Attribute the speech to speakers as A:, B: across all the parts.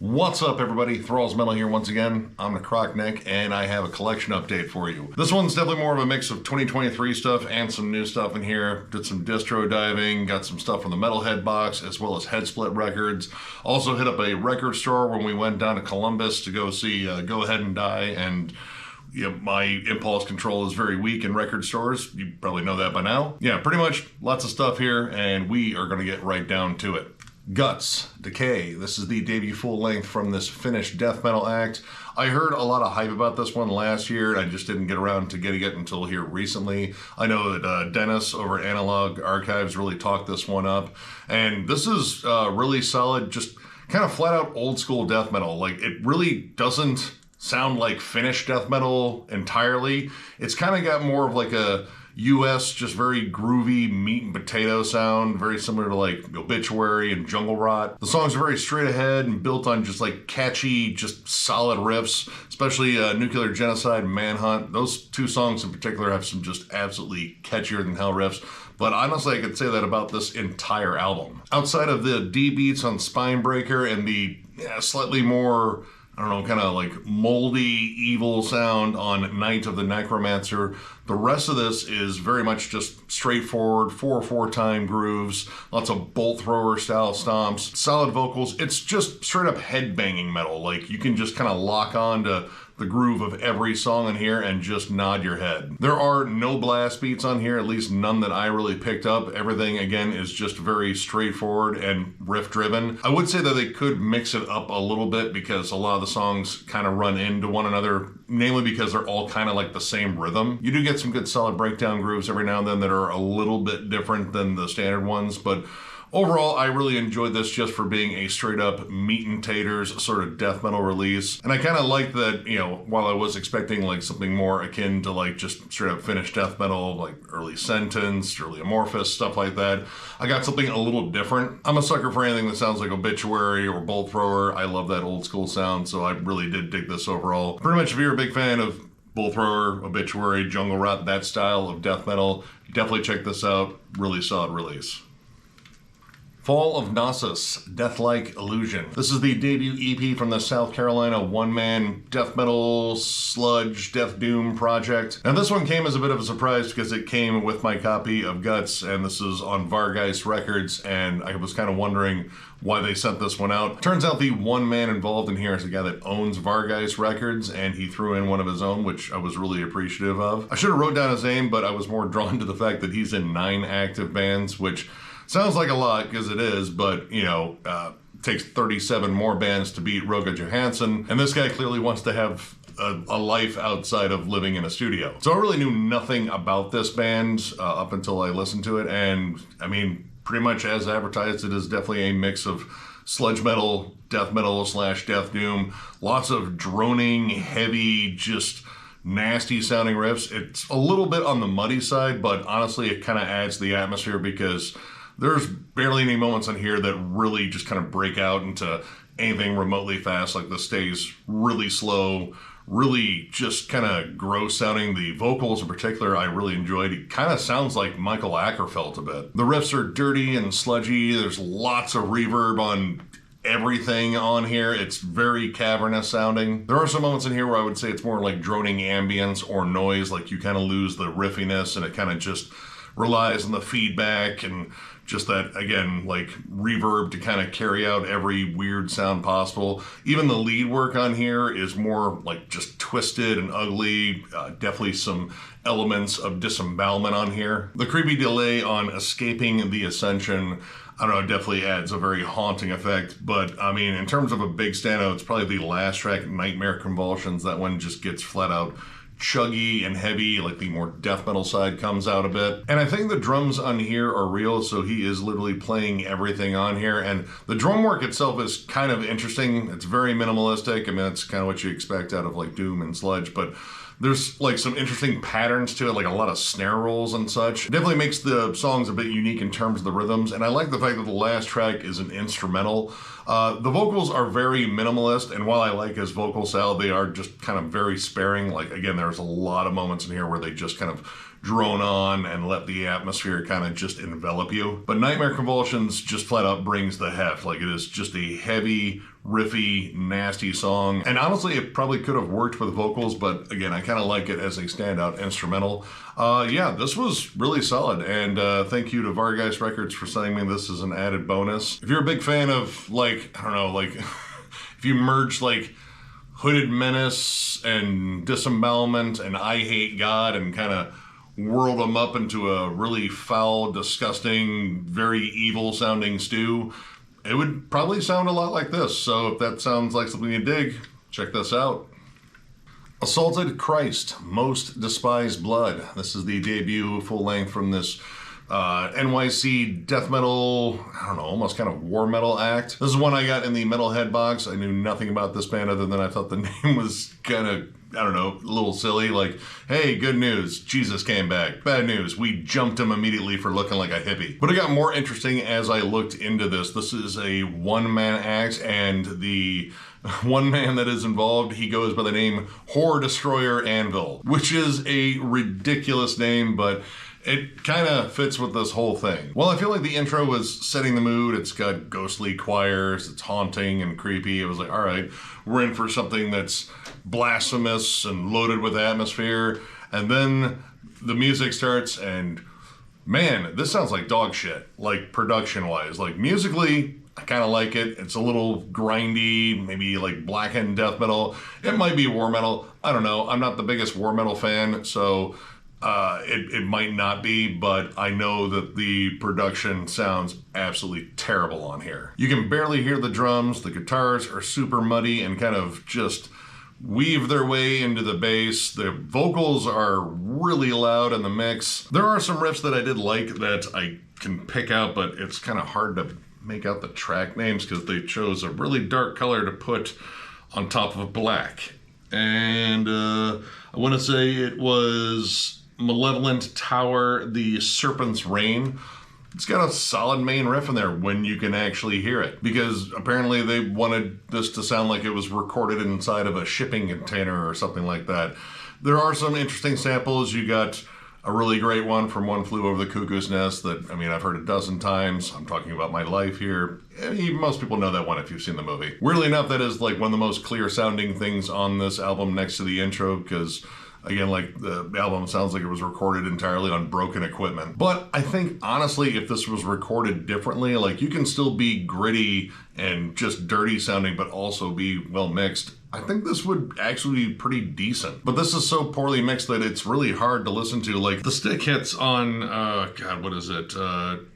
A: What's up, everybody? Thralls Metal here once again. I'm Necrotic, and I have a collection update for you. This one's definitely more of a mix of 2023 stuff and some new stuff in here. Did some distro diving, got some stuff from the Metalhead box, as well as Head Split records. Also hit up a record store when we went down to Columbus to go see Go Ahead and Die, and yeah, my impulse control is very weak in record stores. You probably know that by now. Yeah, pretty much lots of stuff here, and we are going to get right down to it. Guts, Decay. This is the debut full length from this Finnish death metal act. I heard a lot of hype about this one last year, and I just didn't get around to getting it until here recently. I know that Dennis over at Analog Archives really talked this one up, and this is really solid, just kind of flat out old school death metal. Like, it really doesn't sound like Finnish death metal entirely. It's kind of got more of like a US, just very groovy meat and potato sound, very similar to like Obituary and Jungle Rot. The songs are very straight ahead and built on just like catchy, just solid riffs, especially Nuclear Genocide and Manhunt. Those two songs in particular have some just absolutely catchier than hell riffs. But honestly, I could say that about this entire album. Outside of the D beats on Spinebreaker and the slightly more, I don't know, kind of like moldy, evil sound on Night of the Necromancer, the rest of this is very much just straightforward 4/4 time grooves, lots of bolt thrower style stomps, solid vocals. It's just straight up headbanging metal. Like, you can just kind of lock on to the groove of every song in here and just nod your head. There are no blast beats on here, at least none that I really picked up. Everything, again, is just very straightforward and riff driven. I would say that they could mix it up a little bit because a lot of the songs kind of run into one another, namely because they're all kind of like the same rhythm. You do get some good solid breakdown grooves every now and then that are a little bit different than the standard ones, but overall, I really enjoyed this just for being a straight up meat and taters sort of death metal release. And I kind of like that, you know, while I was expecting like something more akin to like just straight up Finnish death metal, like early Sentence, early Amorphous, stuff like that, I got something a little different. I'm a sucker for anything that sounds like Obituary or Bolt Thrower. I love that old school sound, so I really did dig this overall. Pretty much if you're a big fan of Bolt Thrower, Obituary, Jungle Rot, that style of death metal, definitely check this out. Really solid release. Fall of Nasus, Deathlike Illusion. This is the debut EP from the South Carolina one-man death metal sludge death doom project. Now this one came as a bit of a surprise because it came with my copy of Guts, and this is on Vargeist Records, and I was kind of wondering why they sent this one out. Turns out the one man involved in here is the guy that owns Vargeist Records, and he threw in one of his own, which I was really appreciative of. I should have wrote down his name, but I was more drawn to the fact that he's in 9 active bands, which sounds like a lot, because it is, but, you know, takes 37 more bands to beat Roger Johansson, and this guy clearly wants to have a life outside of living in a studio. So I really knew nothing about this band up until I listened to it, and, I mean, pretty much as advertised, it is definitely a mix of sludge metal, death metal / death doom, lots of droning, heavy, just nasty sounding riffs. It's a little bit on the muddy side, but honestly, it kind of adds to the atmosphere because there's barely any moments on here that really just kind of break out into anything remotely fast. Like, this stays really slow, really just kind of gross sounding. The vocals in particular, I really enjoyed. It kind of sounds like Michael Ackerfeld a bit. The riffs are dirty and sludgy. There's lots of reverb on everything on here. It's very cavernous sounding. There are some moments in here where I would say it's more like droning ambience or noise, like you kind of lose the riffiness and it kind of just relies on the feedback and just that, again, like reverb to kind of carry out every weird sound possible. Even the lead work on here is more like just twisted and ugly. Definitely some elements of disembowelment on here. The creepy delay on Escaping the Ascension, I don't know, definitely adds a very haunting effect. But I mean, in terms of a big standout, it's probably the last track, Nightmare Convulsions. That one just gets flat out chuggy and heavy, like the more death metal side comes out a bit. And I think the drums on here are real, so he is literally playing everything on here. And the drum work itself is kind of interesting. It's very minimalistic. I mean, that's kind of what you expect out of like doom and sludge, but there's like some interesting patterns to it, like a lot of snare rolls and such. It definitely makes the songs a bit unique in terms of the rhythms, and I like the fact that the last track is an instrumental. The vocals are very minimalist, and while I like his vocal style, they are just kind of very sparing. Like, again, there's a lot of moments in here where they just kind of drone on and let the atmosphere kind of just envelop you. But Nightmare Convulsions just flat out brings the heft. Like, it is just a heavy, riffy, nasty song. And honestly, it probably could have worked with vocals, but again, I kind of like it as a standout instrumental. Yeah, this was really solid, and thank you to Vargeist Records for sending me this as an added bonus. If you're a big fan of, like, I don't know, like, if you merge, like, Hooded Menace and Disembowelment and I Hate God and kind of whirled them up into a really foul, disgusting, very evil sounding stew, it would probably sound a lot like this. So if that sounds like something you dig, check this out. Assaulted Christ, Most Despised Blood. This is the debut full length from this NYC death metal, I don't know, almost kind of war metal act. This is one I got in the Metalhead box. I knew nothing about this band other than I thought the name was kind of, I don't know, a little silly. Like, hey, good news, Jesus came back. Bad news, we jumped him immediately for looking like a hippie. But it got more interesting as I looked into this. This is a one-man act, and the one man that is involved, he goes by the name Horror Destroyer Anvil, which is a ridiculous name, but it kind of fits with this whole thing. Well, I feel like the intro was setting the mood. It's got ghostly choirs, it's haunting and creepy. It was like, all right, we're in for something that's blasphemous and loaded with atmosphere. And then the music starts, and man, this sounds like dog shit, like production-wise. Like musically, I kind of like it. It's a little grindy, maybe like blackened death metal. It might be war metal. I don't know. I'm not the biggest war metal fan, so it might not be, but I know that the production sounds absolutely terrible on here. You can barely hear the drums. The guitars are super muddy and kind of just weave their way into the bass. The vocals are really loud in the mix. There are some riffs that I did like that I can pick out, but it's kind of hard to make out the track names because they chose a really dark color to put on top of black. And I want to say it was Malevolent Tower, the Serpent's Reign. It's got a solid main riff in there when you can actually hear it, because apparently they wanted this to sound like it was recorded inside of a shipping container or something like that. There are some interesting samples. You got a really great one from One Flew Over the Cuckoo's Nest that, I mean, I've heard a dozen times. I'm talking about My Life here. Most people know that one if you've seen the movie. Weirdly enough, that is like one of the most clear sounding things on this album next to the intro, because again, like, the album sounds like it was recorded entirely on broken equipment. But I think, honestly, if this was recorded differently, like, you can still be gritty and just dirty sounding, but also be well mixed. I think this would actually be pretty decent. But this is so poorly mixed that it's really hard to listen to. Like, the stick hits on, God, what is it?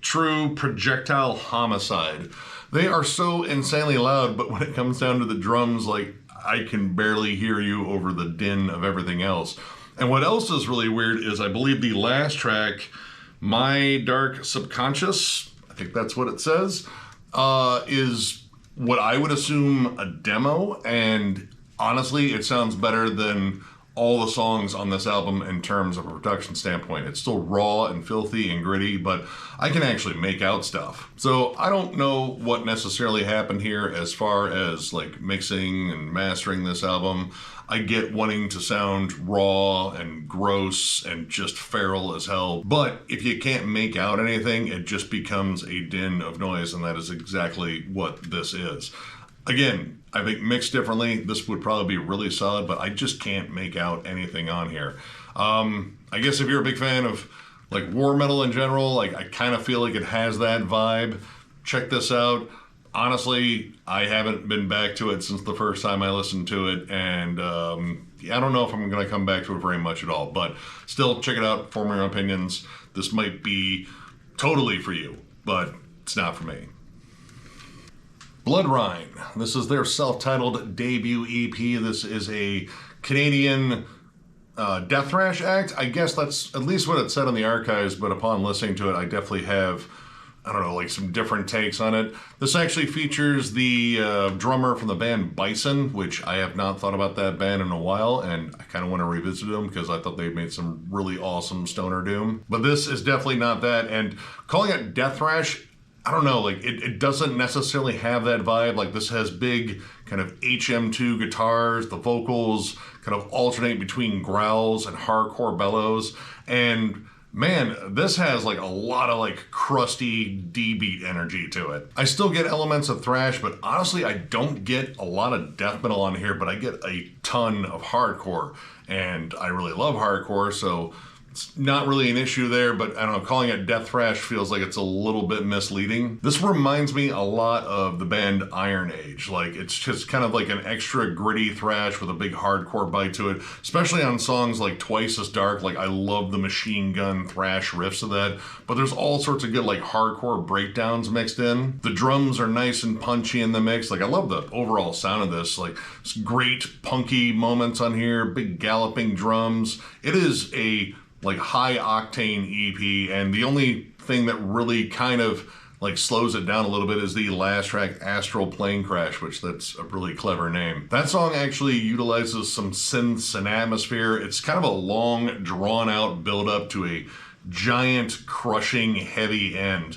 A: True Projectile Homicide. They are so insanely loud, but when it comes down to the drums, like, I can barely hear you over the din of everything else. And what else is really weird is I believe the last track, My Dark Subconscious, I think that's what it says, is what I would assume a demo. And honestly, it sounds better than all the songs on this album in terms of a production standpoint. It's still raw and filthy and gritty, but I can actually make out stuff. So I don't know what necessarily happened here as far as like mixing and mastering this album. I get wanting to sound raw and gross and just feral as hell, but if you can't make out anything, it just becomes a din of noise, and that is exactly what this is. Again, I think mixed differently, this would probably be really solid, but I just can't make out anything on here. I guess if you're a big fan of like war metal in general, like I kind of feel like it has that vibe. Check this out. Honestly, I haven't been back to it since the first time I listened to it, and I don't know if I'm going to come back to it very much at all, but still check it out, form your opinions. This might be totally for you, but it's not for me. Bloodrhine. This is their self-titled debut EP. This is a Canadian death thrash act. I guess that's at least what it said on the archives, but upon listening to it, I definitely have, I don't know, like some different takes on it. This actually features the drummer from the band Bison, which I have not thought about that band in a while, and I kind of want to revisit them because I thought they made some really awesome stoner doom. But this is definitely not that, and calling it death thrash, I don't know, like it doesn't necessarily have that vibe. Like this has big kind of HM2 guitars, the vocals kind of alternate between growls and hardcore bellows, and Man, this has like a lot of like crusty D-beat energy to it. I still get elements of thrash, but honestly I don't get a lot of death metal on here, but I get a ton of hardcore, and I really love hardcore, so it's not really an issue there, but I don't know, calling it death thrash feels like it's a little bit misleading. This reminds me a lot of the band Iron Age. Like, it's just kind of like an extra gritty thrash with a big hardcore bite to it, especially on songs like Twice as Dark. Like, I love the machine gun thrash riffs of that, but there's all sorts of good like hardcore breakdowns mixed in. The drums are nice and punchy in the mix. Like, I love the overall sound of this. Like, it's great punky moments on here, big galloping drums. It is a like high octane EP, and the only thing that really kind of like slows it down a little bit is the last track, Astral Plane Crash, which that's a really clever name. That song actually utilizes some synths and atmosphere. It's kind of a long, drawn out build up to a giant, crushing, heavy end.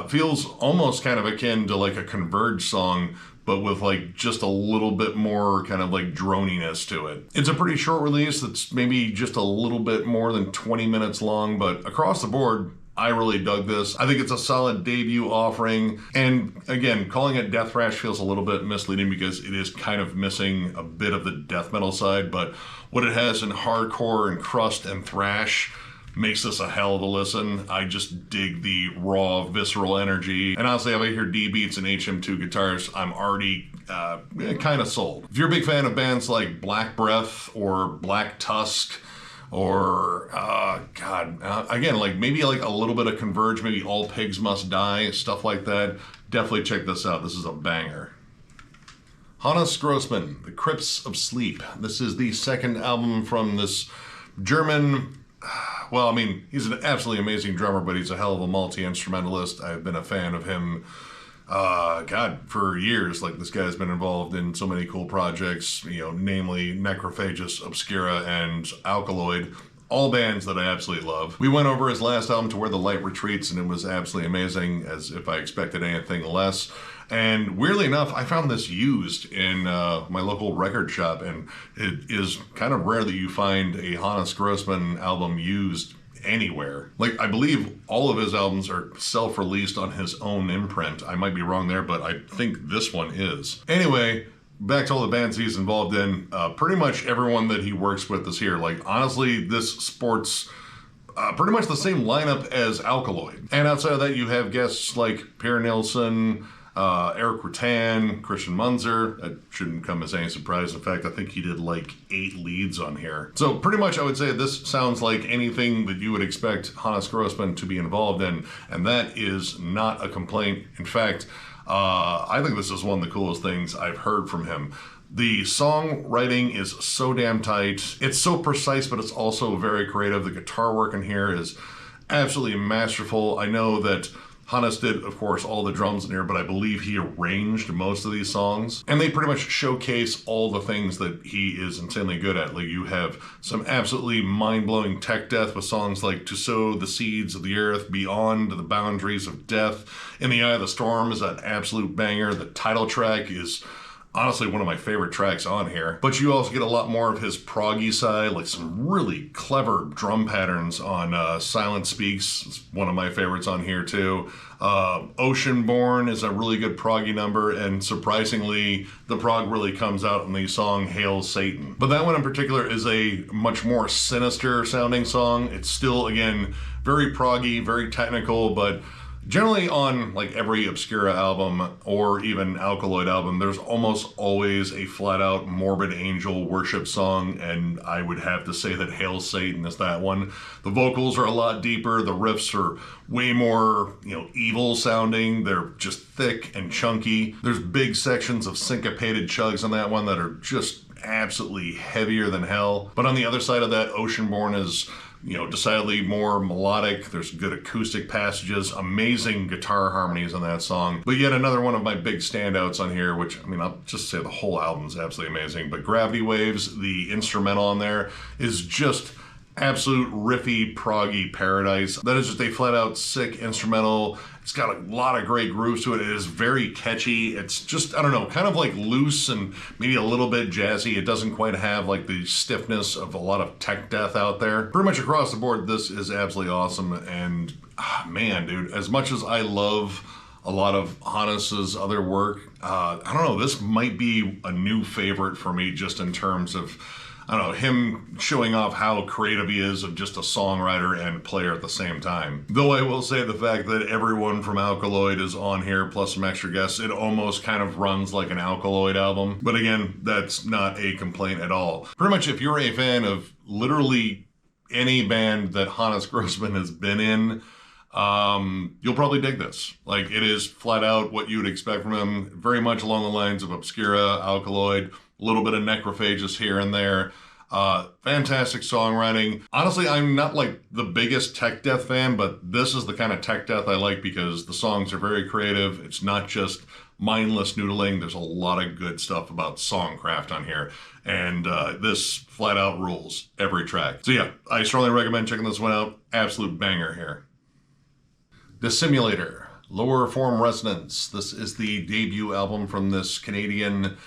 A: Feels almost kind of akin to like a Converge song, but with like just a little bit more kind of like droniness to it. It's a pretty short release that's maybe just a little bit more than 20 minutes long, but across the board, I really dug this. I think it's a solid debut offering, and again, calling it death thrash feels a little bit misleading because it is kind of missing a bit of the death metal side, but what it has in hardcore and crust and thrash makes this a hell of a listen. I just dig the raw, visceral energy. And honestly, if I hear D-beats and HM2 guitars, I'm already kind of sold. If you're a big fan of bands like Black Breath or Black Tusk, or, again, like maybe like a little bit of Converge, maybe All Pigs Must Die, stuff like that, definitely check this out. This is a banger. Hannes Grossman, The Crips of Sleep. This is the second album from this German. Well, I mean, he's an absolutely amazing drummer, but he's a hell of a multi-instrumentalist. I've been a fan of him, for years. Like, this guy's been involved in so many cool projects, you know, namely Necrophagus, Obscura, and Alkaloid. All bands that I absolutely love. We went over his last album, To Where the Light Retreats, and it was absolutely amazing, as if I expected anything less. And weirdly enough, I found this used in my local record shop, and it is kind of rare that you find a Hannes Grossman album used anywhere. Like, I believe all of his albums are self-released on his own imprint. I might be wrong there, but I think this one is. Anyway, back to all the bands he's involved in, pretty much everyone that he works with is here. Like, honestly, this sports pretty much the same lineup as Alkaloid. And outside of that, you have guests like Per Nilsson, Eric Rutan, Christian Munzer. That shouldn't come as any surprise. In fact, I think he did like 8 leads on here. So pretty much I would say this sounds like anything that you would expect Hannes Grossman to be involved in, and that is not a complaint. In fact, I think this is one of the coolest things I've heard from him. The songwriting is so damn tight. It's so precise, but it's also very creative. The guitar work in here is absolutely masterful. I know that Hannes did, of course, all the drums in here, but I believe he arranged most of these songs. And they pretty much showcase all the things that he is insanely good at. Like, you have some absolutely mind-blowing tech death with songs like To Sow the Seeds of the Earth, Beyond the Boundaries of Death, In the Eye of the Storm is an absolute banger. The title track is honestly one of my favorite tracks on here. But you also get a lot more of his proggy side, like some really clever drum patterns on Silent Speaks. It's one of my favorites on here too. Oceanborn is a really good proggy number, and surprisingly, the prog really comes out in the song Hail Satan. But that one in particular is a much more sinister sounding song. It's still, again, very proggy, very technical, but generally on like every Obscura album or even Alkaloid album, there's almost always a flat out Morbid Angel worship song, and I would have to say that Hail Satan is that one. The vocals are a lot deeper, the riffs are way more, evil sounding, they're just thick and chunky. There's big sections of syncopated chugs on that one that are just absolutely heavier than hell. But on the other side of that, Oceanborn is decidedly more melodic. There's good acoustic passages, amazing guitar harmonies on that song. But yet another one of my big standouts on here, which, I'll just say the whole album's absolutely amazing, but Gravity Waves, the instrumental on there, is just absolute riffy, proggy paradise. That is just a flat out sick instrumental. It's got a lot of great grooves to it. It is very catchy. It's just, I don't know, kind of like loose and maybe a little bit jazzy. It doesn't quite have like the stiffness of a lot of tech death out there. Pretty much across the board, this is absolutely awesome. And man, dude, as much as I love a lot of Hannes's other work, I don't know, this might be a new favorite for me just in terms of, I don't know, him showing off how creative he is of just a songwriter and player at the same time. Though I will say the fact that everyone from Alkaloid is on here, plus some extra guests, it almost kind of runs like an Alkaloid album. But again, that's not a complaint at all. Pretty much if you're a fan of literally any band that Hannes Grossman has been in, you'll probably dig this. Like, it is flat out what you would expect from him, very much along the lines of Obscura, Alkaloid, a little bit of Necrophagus here and there. Fantastic songwriting. Honestly, I'm not like the biggest tech death fan, but this is the kind of tech death I like because the songs are very creative. It's not just mindless noodling. There's a lot of good stuff about songcraft on here. And this flat out rules every track. So yeah, I strongly recommend checking this one out. Absolute banger here. Dissimulator, Lower Form Resonance. This is the debut album from this Canadian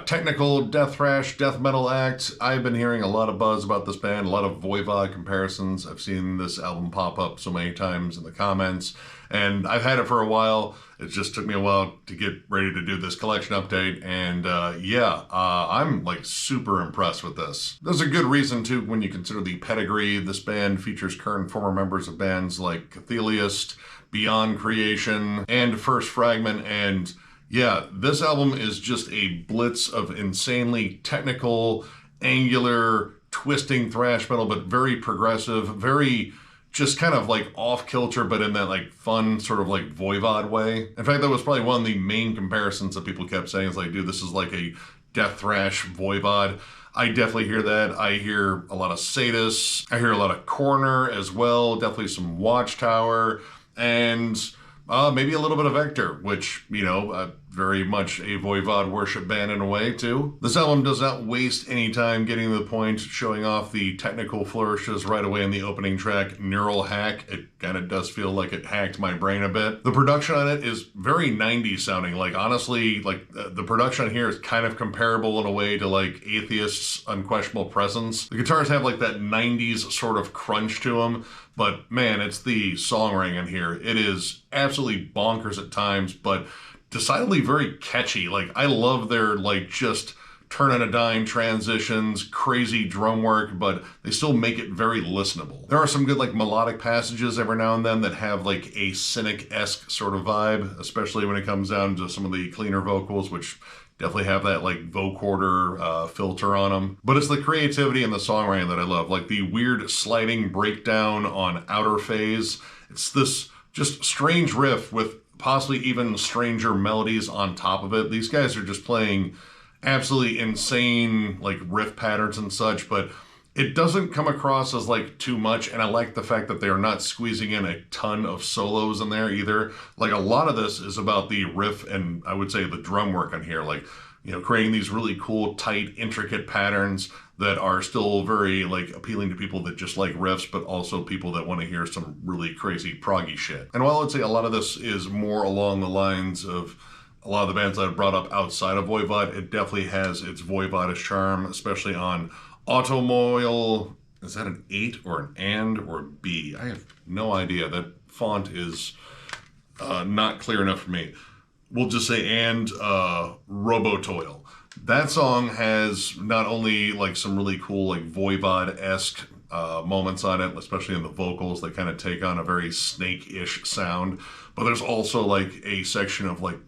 A: technical death thrash, death metal act. I've been hearing a lot of buzz about this band, a lot of Voivod comparisons. I've seen this album pop up so many times in the comments, and I've had it for a while. It just took me a while to get ready to do this collection update, and I'm like super impressed with this. There's a good reason too when you consider the pedigree. This band features current and former members of bands like Catheliast, Beyond Creation, and First Fragment, and yeah, this album is just a blitz of insanely technical, angular, twisting thrash metal, but very progressive, very just kind of like off-kilter, but in that like fun sort of like Voivod way. In fact, that was probably one of the main comparisons that people kept saying. It's like, dude, this is like a death thrash Voivod. I definitely hear that. I hear a lot of Sadus. I hear a lot of Corner as well. Definitely some Watchtower. And maybe a little bit of Vector, which, you know, very much a Voivod worship band in a way, too. This album does not waste any time getting to the point, showing off the technical flourishes right away in the opening track, Neural Hack. It kind of does feel like it hacked my brain a bit. The production on it is very 90s sounding. Like, honestly, like, the production on here is kind of comparable in a way to, like, Atheist's Unquestionable Presence. The guitars have, like, that 90s sort of crunch to them. But man, it's the songwriting in here. It is absolutely bonkers at times, but decidedly very catchy. Like, I love their like just turn on a dime transitions, crazy drum work, but they still make it very listenable. There are some good like melodic passages every now and then that have like a Cynic-esque sort of vibe, especially when it comes down to some of the cleaner vocals, which definitely have that like vocoder filter on them. But it's the creativity and the songwriting that I love. Like the weird sliding breakdown on Outer Phase. It's this just strange riff with possibly even stranger melodies on top of it. These guys are just playing absolutely insane like riff patterns and such, but it doesn't come across as like too much, and I like the fact that they are not squeezing in a ton of solos in there either. Like a lot of this is about the riff and I would say the drum work on here, like, you know, creating these really cool, tight, intricate patterns that are still very like appealing to people that just like riffs, but also people that want to hear some really crazy proggy shit. And while I would say a lot of this is more along the lines of a lot of the bands that I've brought up outside of Voivod, it definitely has its Voivodish charm, especially on Automoil. Is that an 8 or an and or B? I have no idea. That font is not clear enough for me. We'll just say and Robotoil. That song has not only like some really cool like Voivod-esque moments on it, especially in the vocals. They kind of take on a very Snake-ish sound, but there's also like a section of like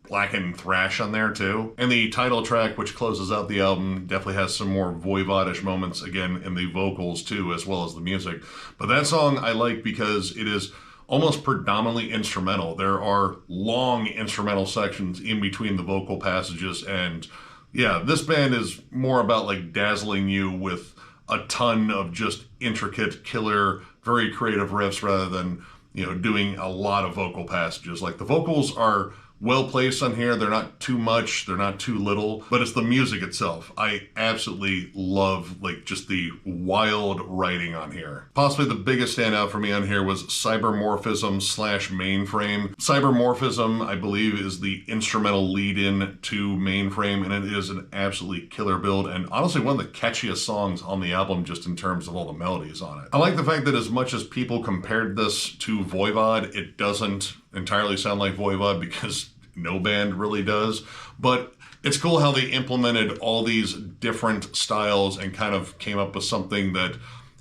A: blackened thrash on there too. And the title track, which closes out the album, definitely has some more Voivodish moments again in the vocals too, as well as the music. But that song I like because it is almost predominantly instrumental. There are long instrumental sections in between the vocal passages, and yeah, this band is more about like dazzling you with a ton of just intricate, killer, very creative riffs rather than, you know, doing a lot of vocal passages. Like the vocals are well placed on here. They're not too much, they're not too little, but it's the music itself. I absolutely love like just the wild writing on here. Possibly the biggest standout for me on here was Cybermorphism / Mainframe. Cybermorphism, I believe, is the instrumental lead-in to Mainframe, and it is an absolutely killer build, and honestly one of the catchiest songs on the album just in terms of all the melodies on it. I like the fact that as much as people compared this to Voivod, it doesn't entirely sound like Voivod because no band really does, but it's cool how they implemented all these different styles and kind of came up with something that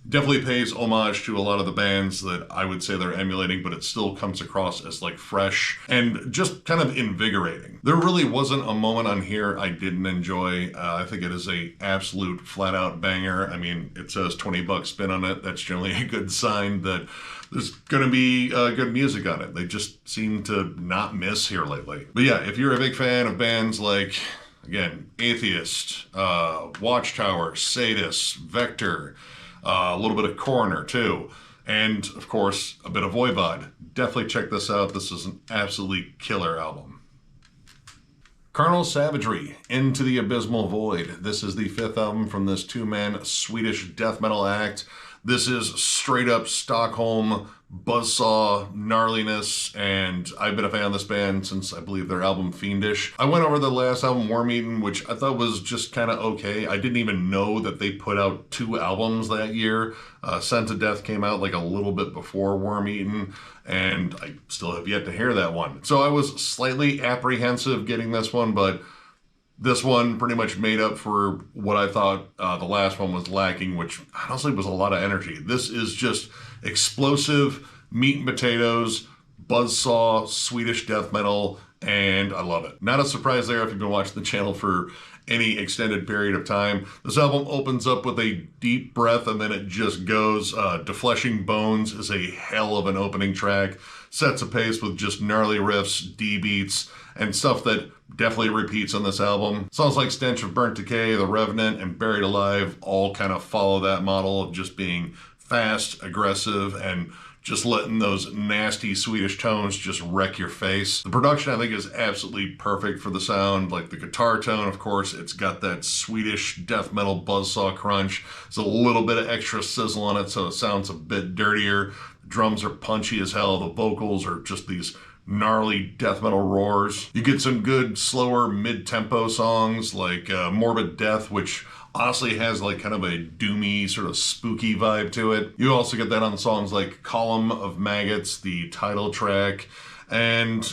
A: definitely pays homage to a lot of the bands that I would say they're emulating, but it still comes across as like fresh and just kind of invigorating. There really wasn't a moment on here I didn't enjoy. I think it is a absolute flat out banger. I mean, it says 20 bucks spin on it. That's generally a good sign that there's going to be good music on it. They just seem to not miss here lately. But yeah, if you're a big fan of bands like, again, Atheist, Watchtower, Sadist, Vector, a little bit of Coroner too, and of course a bit of Voivod, definitely check this out. This is an absolutely killer album. Carnal Savagery, Into the Abysmal Void. This is the 5th album from this 2-man Swedish death metal act. This is straight up Stockholm buzzsaw gnarliness, and I've been a fan of this band since I believe their album Fiendish. I went over the last album, Worm-Eaten, which I thought was just kind of okay. I didn't even know that they put out 2 albums that year. Sent to Death came out like a little bit before Worm-Eaten, and I still have yet to hear that one. So I was slightly apprehensive getting this one, but this one pretty much made up for what I thought the last one was lacking, which honestly was a lot of energy. This is just explosive meat and potatoes, buzzsaw, Swedish death metal, and I love it. Not a surprise there if you've been watching the channel for any extended period of time. This album opens up with a deep breath and then it just goes. Defleshing Bones is a hell of an opening track. Sets a pace with just gnarly riffs, D-beats, and stuff that definitely repeats on this album. Songs like Stench of Burnt Decay, The Revenant, and Buried Alive all kind of follow that model of just being fast, aggressive, and just letting those nasty Swedish tones just wreck your face. The production, I think, is absolutely perfect for the sound. Like the guitar tone, of course, it's got that Swedish death metal buzzsaw crunch. There's a little bit of extra sizzle on it, so it sounds a bit dirtier. The drums are punchy as hell. The vocals are just these gnarly death metal roars. You get some good, slower, mid-tempo songs like Morbid Death, which honestly has like kind of a doomy, sort of spooky vibe to it. You also get that on songs like Column of Maggots, the title track, and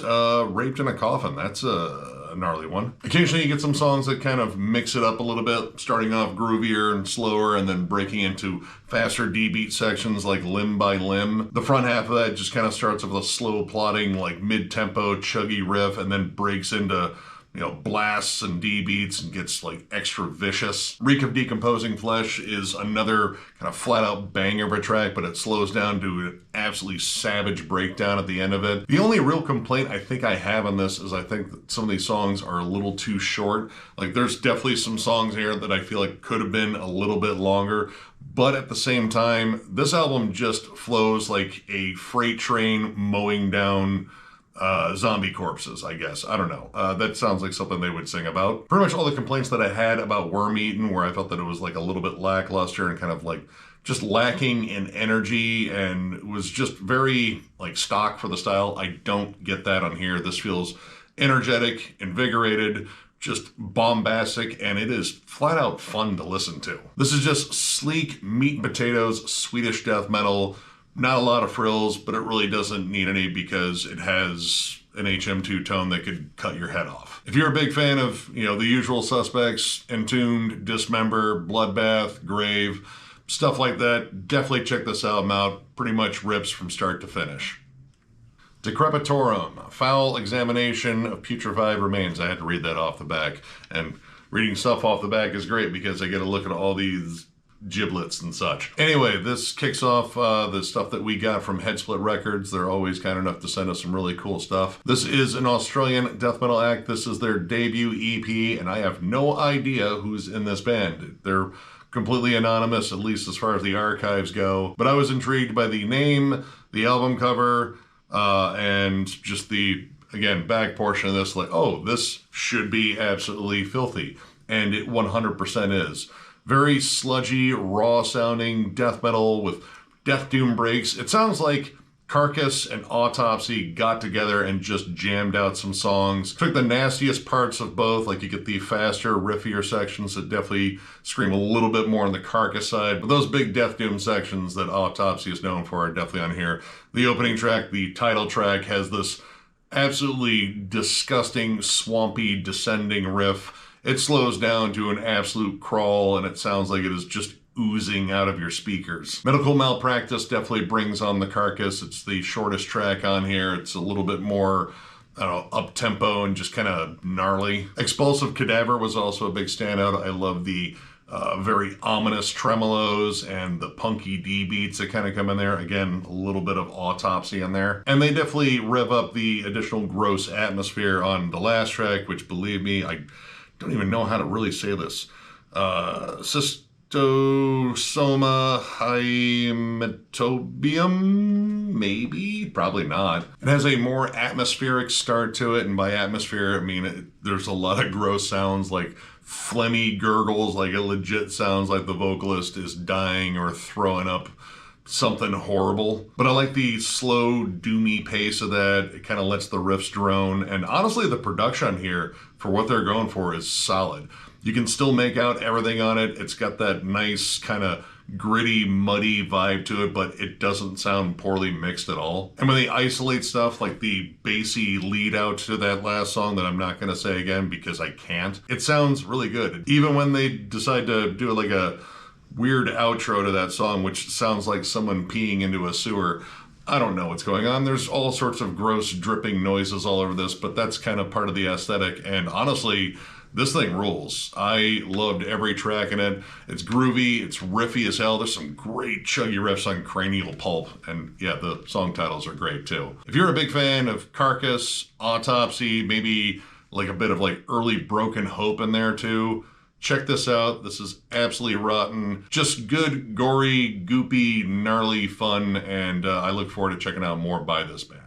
A: Raped in a Coffin. That's a gnarly one. Occasionally you get some songs that kind of mix it up a little bit, starting off groovier and slower and then breaking into faster D-beat sections like Limb by Limb. The front half of that just kind of starts with a slow plodding, like mid-tempo, chuggy riff and then breaks into, you know, blasts and D-beats and gets like extra vicious. Reek of Decomposing Flesh is another kind of flat out banger of a track, but it slows down to an absolutely savage breakdown at the end of it. The only real complaint I think I have on this is I think that some of these songs are a little too short. Like there's definitely some songs here that I feel like could have been a little bit longer, but at the same time, this album just flows like a freight train mowing down zombie corpses, I guess. I don't know. That sounds like something they would sing about. Pretty much all the complaints that I had about Worm-Eaten, where I felt that it was like a little bit lackluster and kind of like just lacking in energy and was just very like stock for the style. I don't get that on here. This feels energetic, invigorated, just bombastic, and it is flat out fun to listen to. This is just sleek meat and potatoes, Swedish death metal. Not a lot of frills, but it really doesn't need any because it has an HM2 tone that could cut your head off. If you're a big fan of, you know, the usual suspects, Entombed, Dismember, Bloodbath, Grave, stuff like that, definitely check this album out. Pretty much rips from start to finish. Decrepitorum, Foul Examination of Putrefied Remains. I had to read that off the back, and reading stuff off the back is great because I get to look at all these giblets and such. Anyway, this kicks off the stuff that we got from Headsplit Records. They're always kind enough to send us some really cool stuff. This is an Australian death metal act. This is their debut EP, and I have no idea who's in this band. They're completely anonymous, at least as far as the archives go. But I was intrigued by the name, the album cover, and just the again, back portion of this, like, oh, this should be absolutely filthy. And it 100% is. Very sludgy, raw sounding death metal with death doom breaks. It sounds like Carcass and Autopsy got together and just jammed out some songs. Took the nastiest parts of both, like you get the faster, riffier sections that definitely scream a little bit more on the Carcass side, but those big death doom sections that Autopsy is known for are definitely on here. The opening track, the title track, has this absolutely disgusting, swampy, descending riff. It slows down to an absolute crawl, and it sounds like it is just oozing out of your speakers. Medical Malpractice definitely brings on the Carcass. It's the shortest track on here. It's a little bit more, I don't know, up-tempo and just kind of gnarly. Expulsive Cadaver was also a big standout. I love the very ominous tremolos and the punky D beats that kind of come in there. Again, a little bit of Autopsy in there. And they definitely rev up the additional gross atmosphere on the last track, which, believe me, I don't even know how to really say this. Cystosoma hymatobium? Maybe? Probably not. It has a more atmospheric start to it, and by atmosphere, I mean there's a lot of gross sounds like phlegmy gurgles, like it legit sounds like the vocalist is dying or throwing up something horrible. But I like the slow, doomy pace of that. It kind of lets the riffs drone. And honestly, the production here, for what they're going for, is solid. You can still make out everything on it. It's got that nice kind of gritty, muddy vibe to it, but it doesn't sound poorly mixed at all. And when they isolate stuff like the bassy lead out to that last song that I'm not going to say again because I can't, it sounds really good. Even when they decide to do like a weird outro to that song, which sounds like someone peeing into a sewer, I don't know what's going on. There's all sorts of gross dripping noises all over this, but that's kind of part of the aesthetic. And honestly, this thing rules. I loved every track in it. It's groovy, it's riffy as hell. There's some great chuggy riffs on Cranial Pulp. And yeah, the song titles are great too. If you're a big fan of Carcass, Autopsy, maybe like a bit of like early Broken Hope in there too, check this out. This is absolutely rotten. Just good, gory, goopy, gnarly fun, and I look forward to checking out more by this band.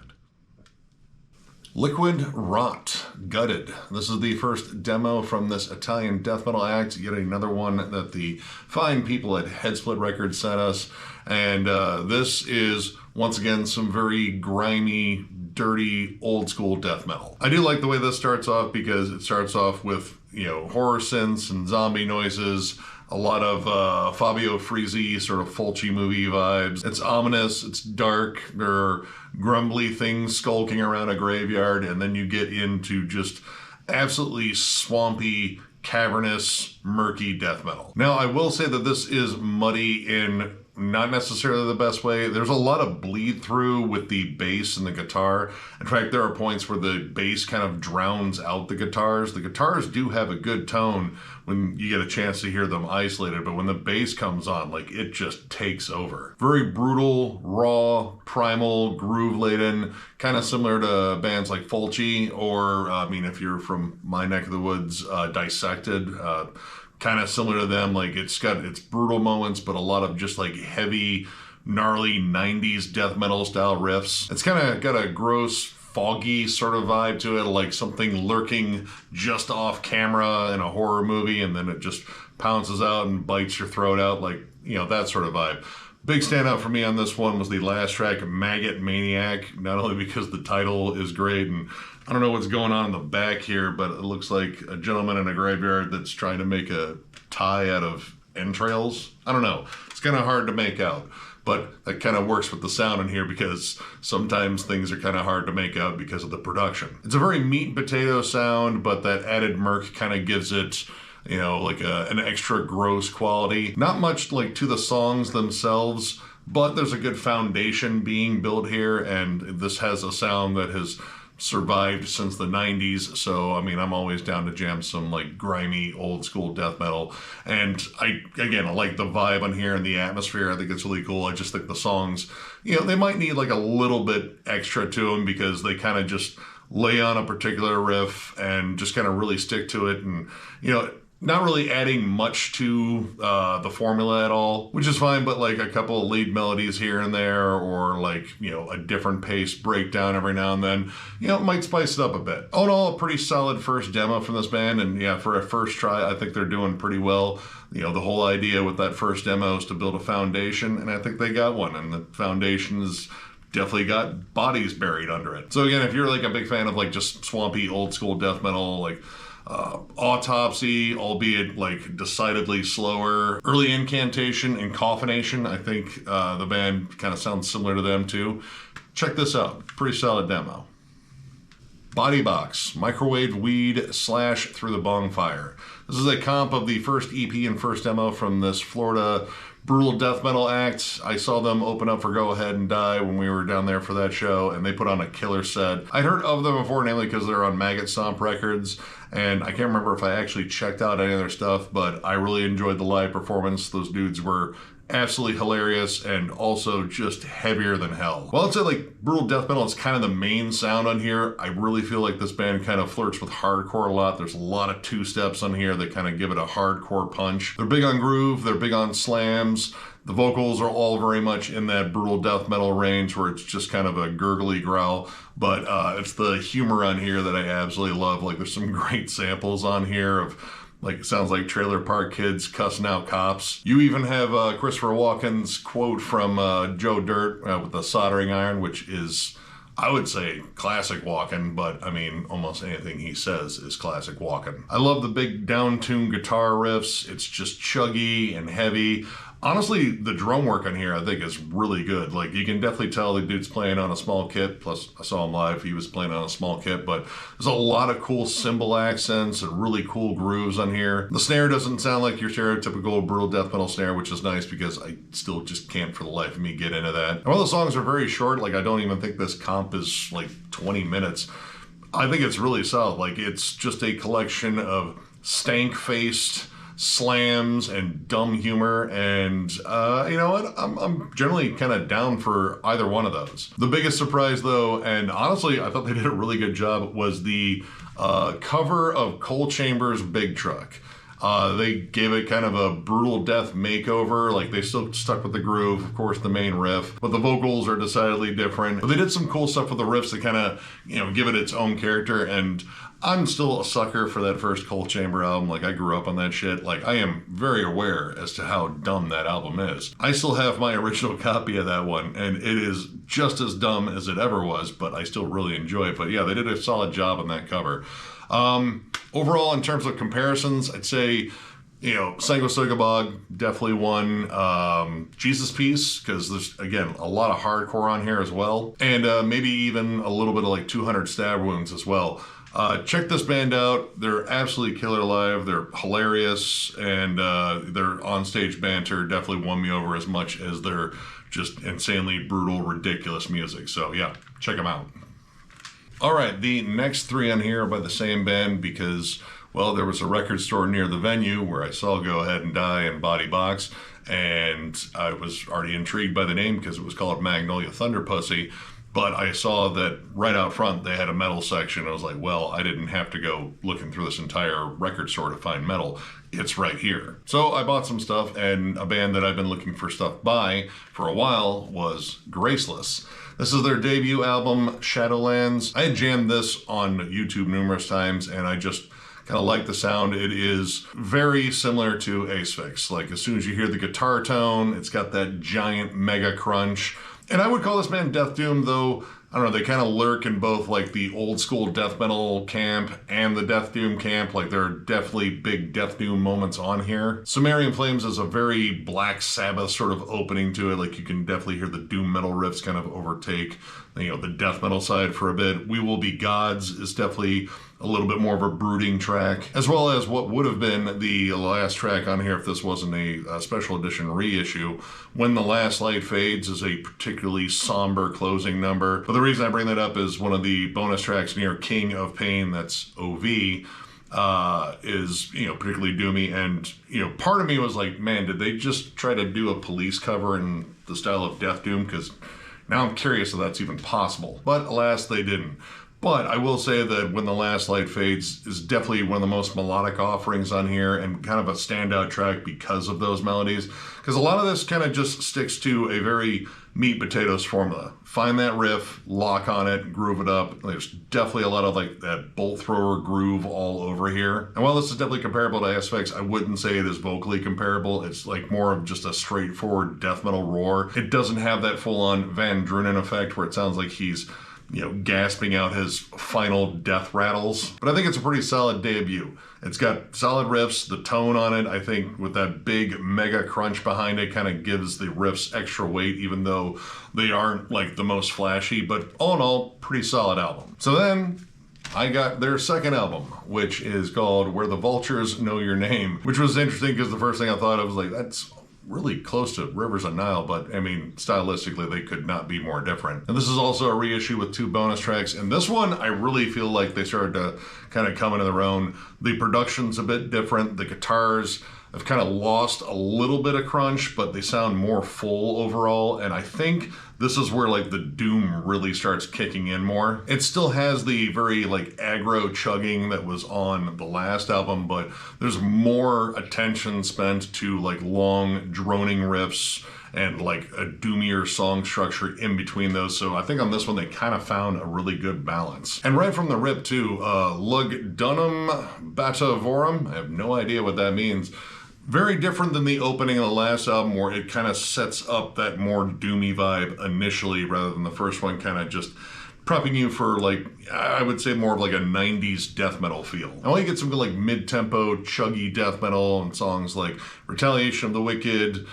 A: Liquid Rot, Gutted. This is the first demo from this Italian death metal act, yet another one that the fine people at Headsplit Records sent us. And this is, once again, some very grimy, dirty, old school death metal. I do like the way this starts off because it starts off with, you know, horror synths and zombie noises, a lot of Fabio Frizzi sort of Fulci movie vibes. It's ominous, it's dark, there are grumbly things skulking around a graveyard, and then you get into just absolutely swampy, cavernous, murky death metal. Now, I will say that this is muddy in not necessarily the best way. There's a lot of bleed through with the bass and the guitar. In fact, there are points where the bass kind of drowns out the guitars. The guitars do have a good tone when you get a chance to hear them isolated, but when the bass comes on, like, it just takes over. Very brutal, raw, primal, groove-laden, kind of similar to bands like Fulci, or, I mean, if you're from my neck of the woods, Dissected, kind of similar to them. Like, it's got its brutal moments, but a lot of just like heavy, gnarly 90s death metal style riffs. It's kind of got a gross, foggy sort of vibe to it, like something lurking just off camera in a horror movie, and then it just pounces out and bites your throat out, like, you know, that sort of vibe. Big standout for me on this one was the last track, Maggot Maniac, not only because the title is great, and I don't know what's going on in the back here, but it looks like a gentleman in a graveyard that's trying to make a tie out of entrails. I don't know. It's kind of hard to make out, but that kind of works with the sound in here because sometimes things are kind of hard to make out because of the production. It's a very meat and potato sound, but that added murk kind of gives it, you know, like an extra gross quality. Not much like to the songs themselves, but there's a good foundation being built here, and this has a sound that has survived since the 90s, so I mean, I'm always down to jam some like grimy old school death metal. And I like the vibe on here and the atmosphere. I think it's really cool. I just think the songs, you know, they might need like a little bit extra to them because they kind of just lay on a particular riff and just kind of really stick to it. And, you know, Not really adding much to the formula at all, which is fine, but like a couple of lead melodies here and there, or like, you know, a different pace breakdown every now and then, you know, might spice it up a bit. All in all, a pretty solid first demo from this band, and yeah, for a first try, I think they're doing pretty well. You know, the whole idea with that first demo is to build a foundation, and I think they got one, and the foundation is definitely got bodies buried under it. So again, if you're like a big fan of like just swampy old school death metal, like Autopsy, albeit like decidedly slower. Early Incantation and Coffination, I think the band kind of sounds similar to them too. Check this out, pretty solid demo. Bodybox, Microwave Weed / Through the Bongfire. This is a comp of the first EP and first demo from this Florida brutal death metal act. I saw them open up for Go Ahead and Die when we were down there for that show, and they put on a killer set. I'd heard of them before, namely because they're on Maggot Stomp Records, and I can't remember if I actually checked out any of their stuff, but I really enjoyed the live performance. Those dudes were absolutely hilarious and also just heavier than hell. Well, I'd say like brutal death metal is kind of the main sound on here. I really feel like this band kind of flirts with hardcore a lot. There's a lot of two-steps on here that kind of give it a hardcore punch. They're big on groove, they're big on slams. The vocals are all very much in that brutal death metal range where it's just kind of a gurgly growl, but it's the humor on here that I absolutely love. Like there's some great samples on here of like, it sounds like Trailer Park Kids cussing out cops. You even have Christopher Walken's quote from Joe Dirt with the soldering iron, which is, I would say, classic Walken, but I mean, almost anything he says is classic Walken. I love the big down-tuned guitar riffs. It's just chuggy and heavy. Honestly, the drum work on here I think is really good. Like, you can definitely tell the dude's playing on a small kit, plus I saw him live, he was playing on a small kit, but there's a lot of cool cymbal accents and really cool grooves on here. The snare doesn't sound like your stereotypical brutal death metal snare, which is nice because I still just can't for the life of me get into that. And all the songs are very short, like I don't even think this comp is like 20 minutes. I think it's really solid. Like, it's just a collection of stank-faced slams and dumb humor, and you know what, I'm generally kind of down for either one of those. The biggest surprise though, and honestly I thought they did a really good job, was the cover of Coal Chamber's Big Truck. They gave it kind of a brutal death makeover. Like, they still stuck with the groove, of course, the main riff, but the vocals are decidedly different. But they did some cool stuff with the riffs that kind of, you know, give it its own character. And I'm still a sucker for that first Coal Chamber album. Like, I grew up on that shit. Like, I am very aware as to how dumb that album is. I still have my original copy of that one, and it is just as dumb as it ever was, but I still really enjoy it. But yeah, they did a solid job on that cover. Overall, in terms of comparisons, I'd say, you know, Sangosugabog definitely won. Jesus Piece, because there's, again, a lot of hardcore on here as well. And maybe even a little bit of like 200 Stab Wounds as well. Check this band out. They're absolutely killer live. They're hilarious, and their onstage banter definitely won me over as much as their just insanely brutal, ridiculous music. So yeah, check them out. All right, the next three on here are by the same band because, well, there was a record store near the venue where I saw Go Ahead and Die and Bodybox, and I was already intrigued by the name because it was called Magnolia Thunderpussy. But I saw that right out front they had a metal section. I was like, well, I didn't have to go looking through this entire record store to find metal. It's right here. So I bought some stuff, and a band that I've been looking for stuff by for a while was Graceless. This is their debut album, Shadowlands. I had jammed this on YouTube numerous times, and I just kind of like the sound. It is very similar to Asphyx. Like, as soon as you hear the guitar tone, it's got that giant mega crunch. And I would call this band Death Doom, though, I don't know, they kind of lurk in both like the old school death metal camp and the Death Doom camp. Like, there are definitely big Death Doom moments on here. Sumerian Flames is a very Black Sabbath sort of opening to it. Like, you can definitely hear the doom metal riffs kind of overtake, you know, the death metal side for a bit. We Will Be Gods is definitely a little bit more of a brooding track, as well as what would have been the last track on here if this wasn't a special edition reissue. When the Last Light Fades is a particularly somber closing number. But the reason I bring that up is one of the bonus tracks near King of Pain, that's OV, is, you know, particularly doomy. And, you know, part of me was like, man, did they just try to do a Police cover in the style of Death Doom? Because now I'm curious if that's even possible. But alas, they didn't. But I will say that When the Last Light Fades is definitely one of the most melodic offerings on here and kind of a standout track because of those melodies. Because a lot of this kind of just sticks to a very meat potatoes formula. Find that riff, lock on it, groove it up. There's definitely a lot of like that bolt thrower groove all over here. And while this is definitely comparable to Asphyx, I wouldn't say it is vocally comparable. It's like more of just a straightforward death metal roar. It doesn't have that full-on Van Drunen effect where it sounds like he's, you know, gasping out his final death rattles. But I think it's a pretty solid debut. It's got solid riffs, the tone on it, I think with that big mega crunch behind it kind of gives the riffs extra weight, even though they aren't like the most flashy, but all in all, pretty solid album. So then I got their second album, which is called Where the Vultures Know Your Name, which was interesting because the first thing I thought of was like, that's really close to Rivers of Nile, but I mean, stylistically, they could not be more different. And this is also a reissue with 2 bonus tracks. And this one, I really feel like they started to kind of come into their own. The production's a bit different. The guitars have kind of lost a little bit of crunch, but they sound more full overall. And I think this is where like the doom really starts kicking in more. It still has the very like aggro chugging that was on the last album, but there's more attention spent to like long droning riffs and like a doomier song structure in between those. So I think on this one, they kind of found a really good balance. And right from the rip too, Lugdunum Batavorum, I have no idea what that means. Very different than the opening of the last album where it kind of sets up that more doomy vibe initially rather than the first one kind of just prepping you for like, I would say more of like a 90s death metal feel. And while you get some good like mid-tempo, chuggy death metal and songs like Retaliation of the Wicked,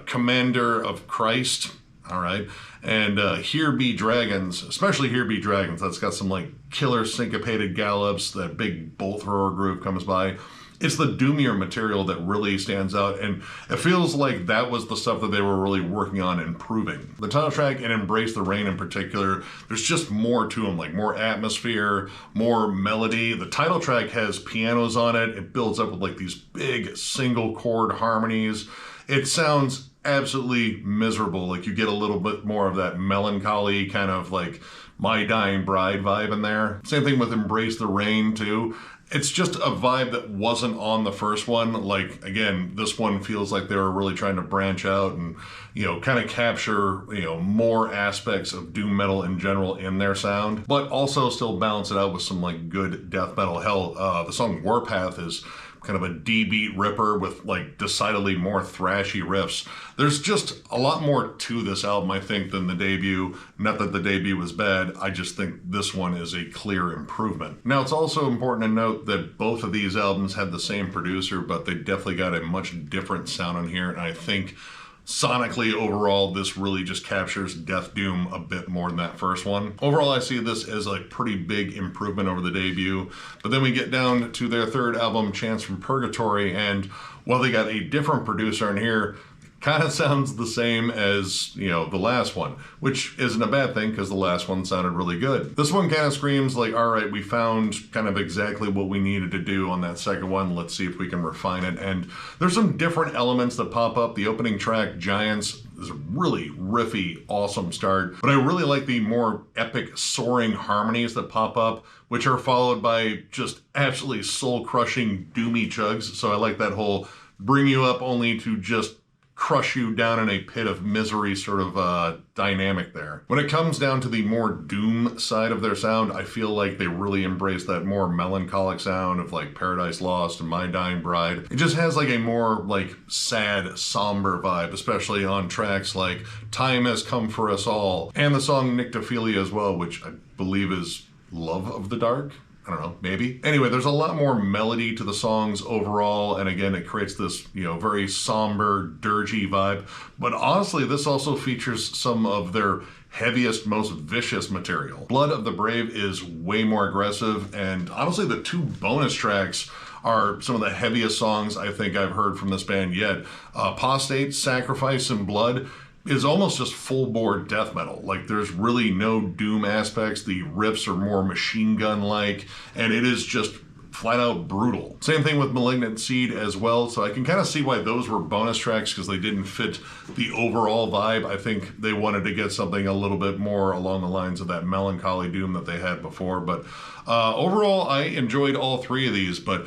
A: Commander of Christ, all right, and Here Be Dragons, especially Here Be Dragons, that's got some like killer syncopated gallops, that big bolt thrower groove comes by. It's the doomier material that really stands out, and it feels like that was the stuff that they were really working on improving. The title track and Embrace the Rain in particular, there's just more to them, like more atmosphere, more melody. The title track has pianos on it. It builds up with like these big single chord harmonies. It sounds absolutely miserable. Like you get a little bit more of that melancholy kind of like My Dying Bride vibe in there. Same thing with Embrace the Rain too. It's just a vibe that wasn't on the first one. Like, again, this one feels like they were really trying to branch out and, you know, kind of capture, you know, more aspects of doom metal in general in their sound, but also still balance it out with some like good death metal. Hell, the song Warpath is kind of a D-beat ripper with like decidedly more thrashy riffs. There's just a lot more to this album, I think, than the debut. Not that the debut was bad, I just think this one is a clear improvement. Now, it's also important to note that both of these albums had the same producer, but they definitely got a much different sound on here, and I think sonically, overall, this really just captures death doom a bit more than that first one. Overall, I see this as a pretty big improvement over the debut. But then we get down to their third album, Chants from Purgatory, and while they got a different producer in here, kind of sounds the same as, you know, the last one, which isn't a bad thing because the last one sounded really good. This one kind of screams like, all right, we found kind of exactly what we needed to do on that second one. Let's see if we can refine it. And there's some different elements that pop up. The opening track, Giants, is a really riffy, awesome start. But I really like the more epic soaring harmonies that pop up, which are followed by just absolutely soul-crushing doomy chugs. So I like that whole bring you up only to just crush you down in a pit of misery sort of dynamic there. When it comes down to the more doom side of their sound, I feel like they really embrace that more melancholic sound of like Paradise Lost and My Dying Bride. It just has like a more like sad, somber vibe, especially on tracks like Time Has Come For Us All and the song Nyctophilia as well, which I believe is Love of the Dark. I don't know, maybe. Anyway, there's a lot more melody to the songs overall, and again, it creates this, you know, very somber, dirgy vibe. But honestly, this also features some of their heaviest, most vicious material. Blood of the Brave is way more aggressive, and honestly, the 2 bonus tracks are some of the heaviest songs I think I've heard from this band yet. Apostate, Sacrifice, and Blood is almost just full-bore death metal. Like, there's really no doom aspects. The riffs are more machine gun-like, and it is just flat out brutal. Same thing with Malignant Seed as well, so I can kind of see why those were bonus tracks because they didn't fit the overall vibe. I think they wanted to get something a little bit more along the lines of that melancholy doom that they had before, but overall I enjoyed all three of these, but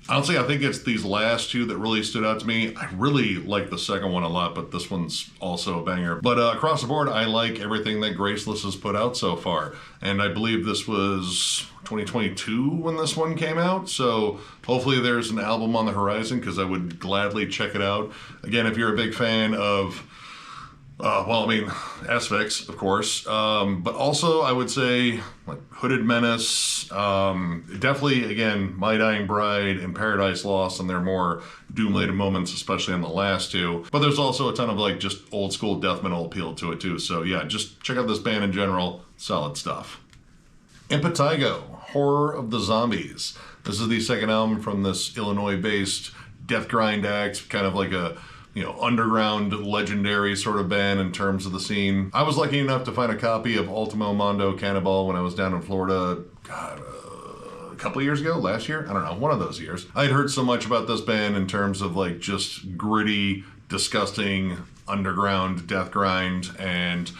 A: honestly, I think it's these last two that really stood out to me. I really like the second one a lot, but this one's also a banger. But across the board, I like everything that Graceless has put out so far. And I believe this was 2022 when this one came out. So hopefully there's an album on the horizon because I would gladly check it out. Again, if you're a big fan of Asphyx, of course, but also I would say like Hooded Menace, definitely, again, My Dying Bride and Paradise Lost and their more doom-laden moments, especially on the last two. But there's also a ton of like just old school death metal appeal to it too. So yeah, just check out this band in general. Solid stuff. Impetigo, Horror of the Zombies. This is the second album from this Illinois-based death grind act, kind of like a underground legendary sort of band in terms of the scene. I was lucky enough to find a copy of Ultimo Mondo Cannibal when I was down in Florida, a couple of years ago, last year? I don't know, one of those years. I'd heard so much about this band in terms of like just gritty, disgusting, underground death grind, and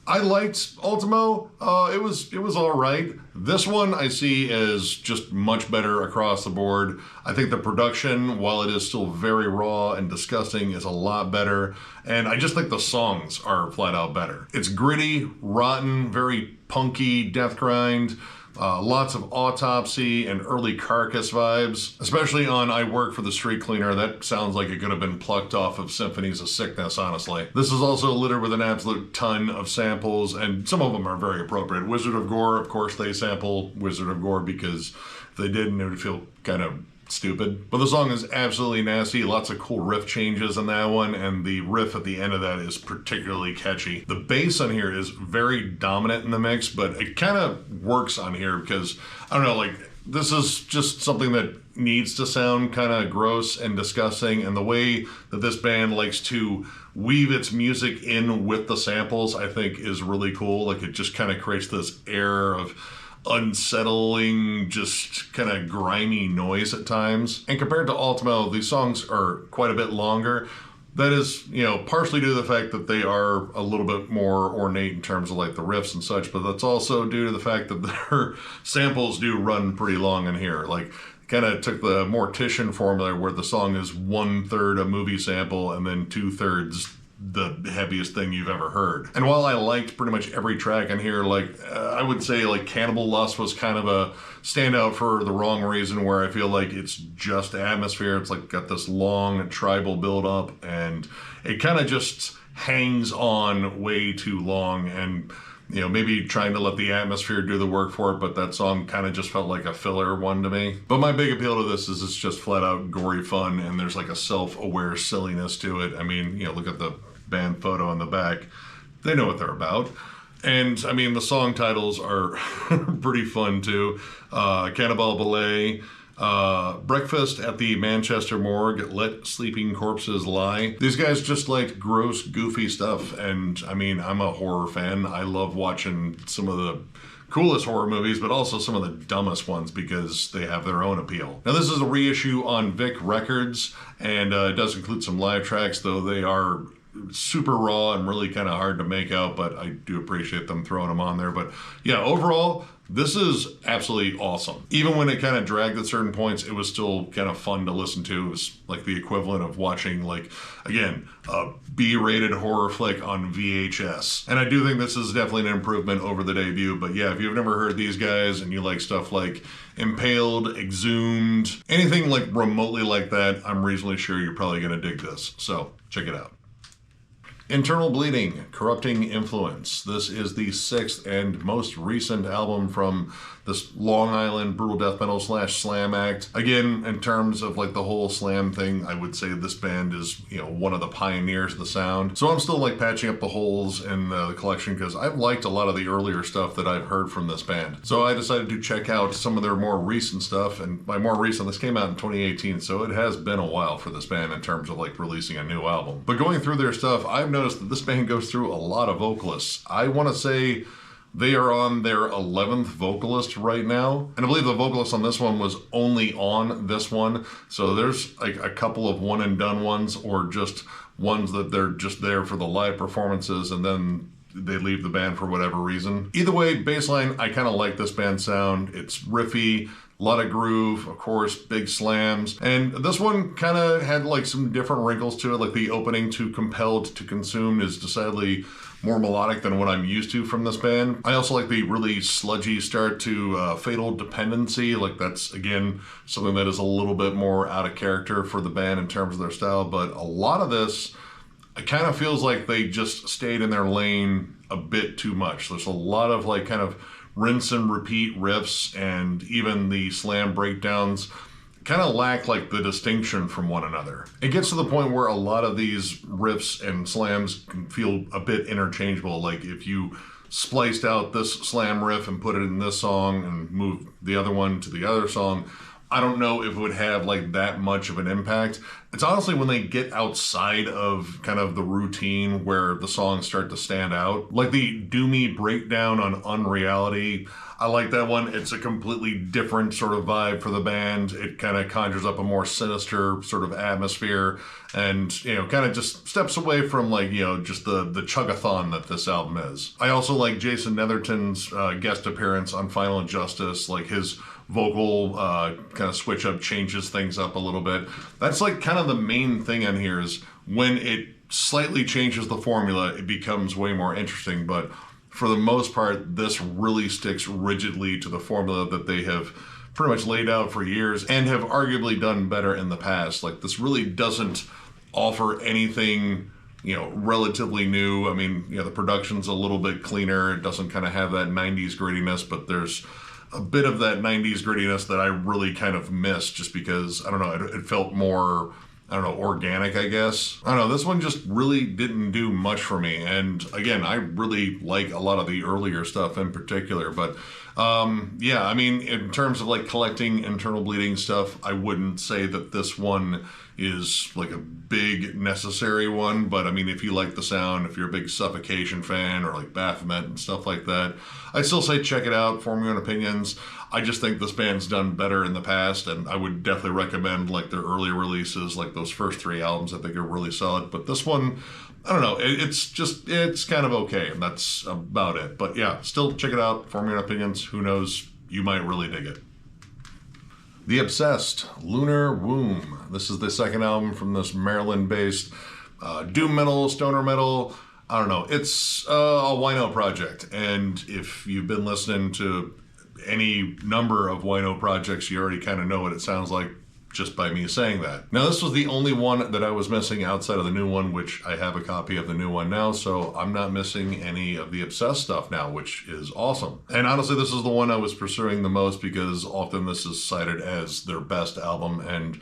A: I liked Ultimo. It was all right. This one I see as just much better across the board. I think the production, while it is still very raw and disgusting, is a lot better. And I just think the songs are flat out better. It's gritty, rotten, very punky death grind. Lots of Autopsy and early Carcass vibes, especially on I Work for the Street Cleaner. That sounds like it could have been plucked off of Symphonies of Sickness, honestly. This is also littered with an absolute ton of samples, and some of them are very appropriate. Wizard of Gore, of course, they sample Wizard of Gore because if they didn't, it would feel kind of stupid. But the song is absolutely nasty. Lots of cool riff changes in that one, and the riff at the end of that is particularly catchy. The bass on here is very dominant in the mix, but it kind of works on here because, I don't know, like, this is just something that needs to sound kind of gross and disgusting, and the way that this band likes to weave its music in with the samples, I think, is really cool. Like, it just kind of creates this air of unsettling, just kind of grimy noise at times. And compared to Ultimo, these songs are quite a bit longer. That is, partially due to the fact that they are a little bit more ornate in terms of like the riffs and such, but that's also due to the fact that their samples do run pretty long in here. Like, kind of took the Mortician formula where the song is 1/3 a movie sample and then 2/3 the heaviest thing you've ever heard. And while I liked pretty much every track in here, I would say like Cannibal Lust was kind of a standout for the wrong reason, where I feel like it's just atmosphere. It's like got this long tribal build up and it kind of just hangs on way too long, and maybe trying to let the atmosphere do the work for it, but that song kind of just felt like a filler one to me. But my big appeal to this is it's just flat out gory fun, and there's like a self-aware silliness to it. I mean, look at the band photo on the back. They know what they're about. And I mean, the song titles are pretty fun too. Cannibal Ballet, Breakfast at the Manchester Morgue, Let Sleeping Corpses Lie. These guys just like gross, goofy stuff. And I mean, I'm a horror fan. I love watching some of the coolest horror movies, but also some of the dumbest ones because they have their own appeal. Now, this is a reissue on Vic Records, and it does include some live tracks, though they are super raw and really kind of hard to make out, but I do appreciate them throwing them on there. But yeah, overall, this is absolutely awesome. Even when it kind of dragged at certain points, it was still kind of fun to listen to. It was like the equivalent of watching, like, again, a B-rated horror flick on VHS. And I do think this is definitely an improvement over the debut. But yeah, if you've never heard these guys and you like stuff like Impaled, Exhumed, anything like remotely like that, I'm reasonably sure you're probably going to dig this. So check it out. Internal Bleeding, Corrupting Influence. This is the 6th and most recent album from this Long Island brutal death metal / slam act. Again, in terms of like the whole slam thing, I would say this band is, one of the pioneers of the sound. So I'm still like patching up the holes in the collection because I've liked a lot of the earlier stuff that I've heard from this band. So I decided to check out some of their more recent stuff, and by more recent, this came out in 2018, so it has been a while for this band in terms of like releasing a new album. But going through their stuff, I've noticed that this band goes through a lot of vocalists. I want to say They are on their 11th vocalist right now. And I believe the vocalist on this one was only on this one. So there's like a couple of one and done ones, or just ones that they're just there for the live performances and then they leave the band for whatever reason. Either way, baseline, I kind of like this band sound. It's riffy, a lot of groove, of course, big slams. And this one kind of had like some different wrinkles to it, like the opening to Compelled to Consume is decidedly more melodic than what I'm used to from this band. I also like the really sludgy start to Fatal Dependency. Like that's, again, something that is a little bit more out of character for the band in terms of their style. But a lot of this, it kind of feels like they just stayed in their lane a bit too much. There's a lot of like kind of rinse and repeat riffs, and even the slam breakdowns kind of lack like the distinction from one another. It gets to the point where a lot of these riffs and slams can feel a bit interchangeable. Like if you spliced out this slam riff and put it in this song and moved the other one to the other song, I don't know if it would have like that much of an impact. It's honestly when they get outside of kind of the routine where the songs start to stand out. Like the doomy breakdown on Unreality, I like that one. It's a completely different sort of vibe for the band. It kind of conjures up a more sinister sort of atmosphere and, you know, kind of just steps away from like, you know, just the chug-a-thon that this album is. I also like Jason Netherton's guest appearance on Final Justice, like his vocal kind of switch up changes things up a little bit. That's like kind of the main thing on here is when it slightly changes the formula, it becomes way more interesting. But for the most part, this really sticks rigidly to the formula that they have pretty much laid out for years and have arguably done better in the past. Like this really doesn't offer anything, you know, relatively new. I mean, you know, the production's a little bit cleaner. It doesn't kind of have that 90s grittiness, but there's a bit of that 90s grittiness that I really kind of missed just because, I don't know, it felt more, I don't know, organic, I guess. I don't know, this one just really didn't do much for me. And again, I really like a lot of the earlier stuff in particular, but yeah, I mean, in terms of like collecting Internal Bleeding stuff, I wouldn't say that this one is like a big necessary one, but I mean, if you like the sound, if you're a big Suffocation fan or like Baphomet and stuff like that, I'd still say check it out, form your own opinions. I just think this band's done better in the past, and I would definitely recommend like their early releases, like those first 3 albums I think are really solid, but this one, I don't know, it's kind of okay, and that's about it. But yeah, still check it out, form your own opinions, who knows, you might really dig it. The Obsessed, Lunar Womb. This is the second album from this Maryland-based doom metal, stoner metal, I don't know, it's a wino project, and if you've been listening to any number of wino projects, you already kind of know what it sounds like just by me saying that. Now, this was the only one that I was missing outside of the new one, which I have a copy of the new one now, so I'm not missing any of the Obsessed stuff now, which is awesome. And honestly, this is the one I was pursuing the most because often this is cited as their best album, and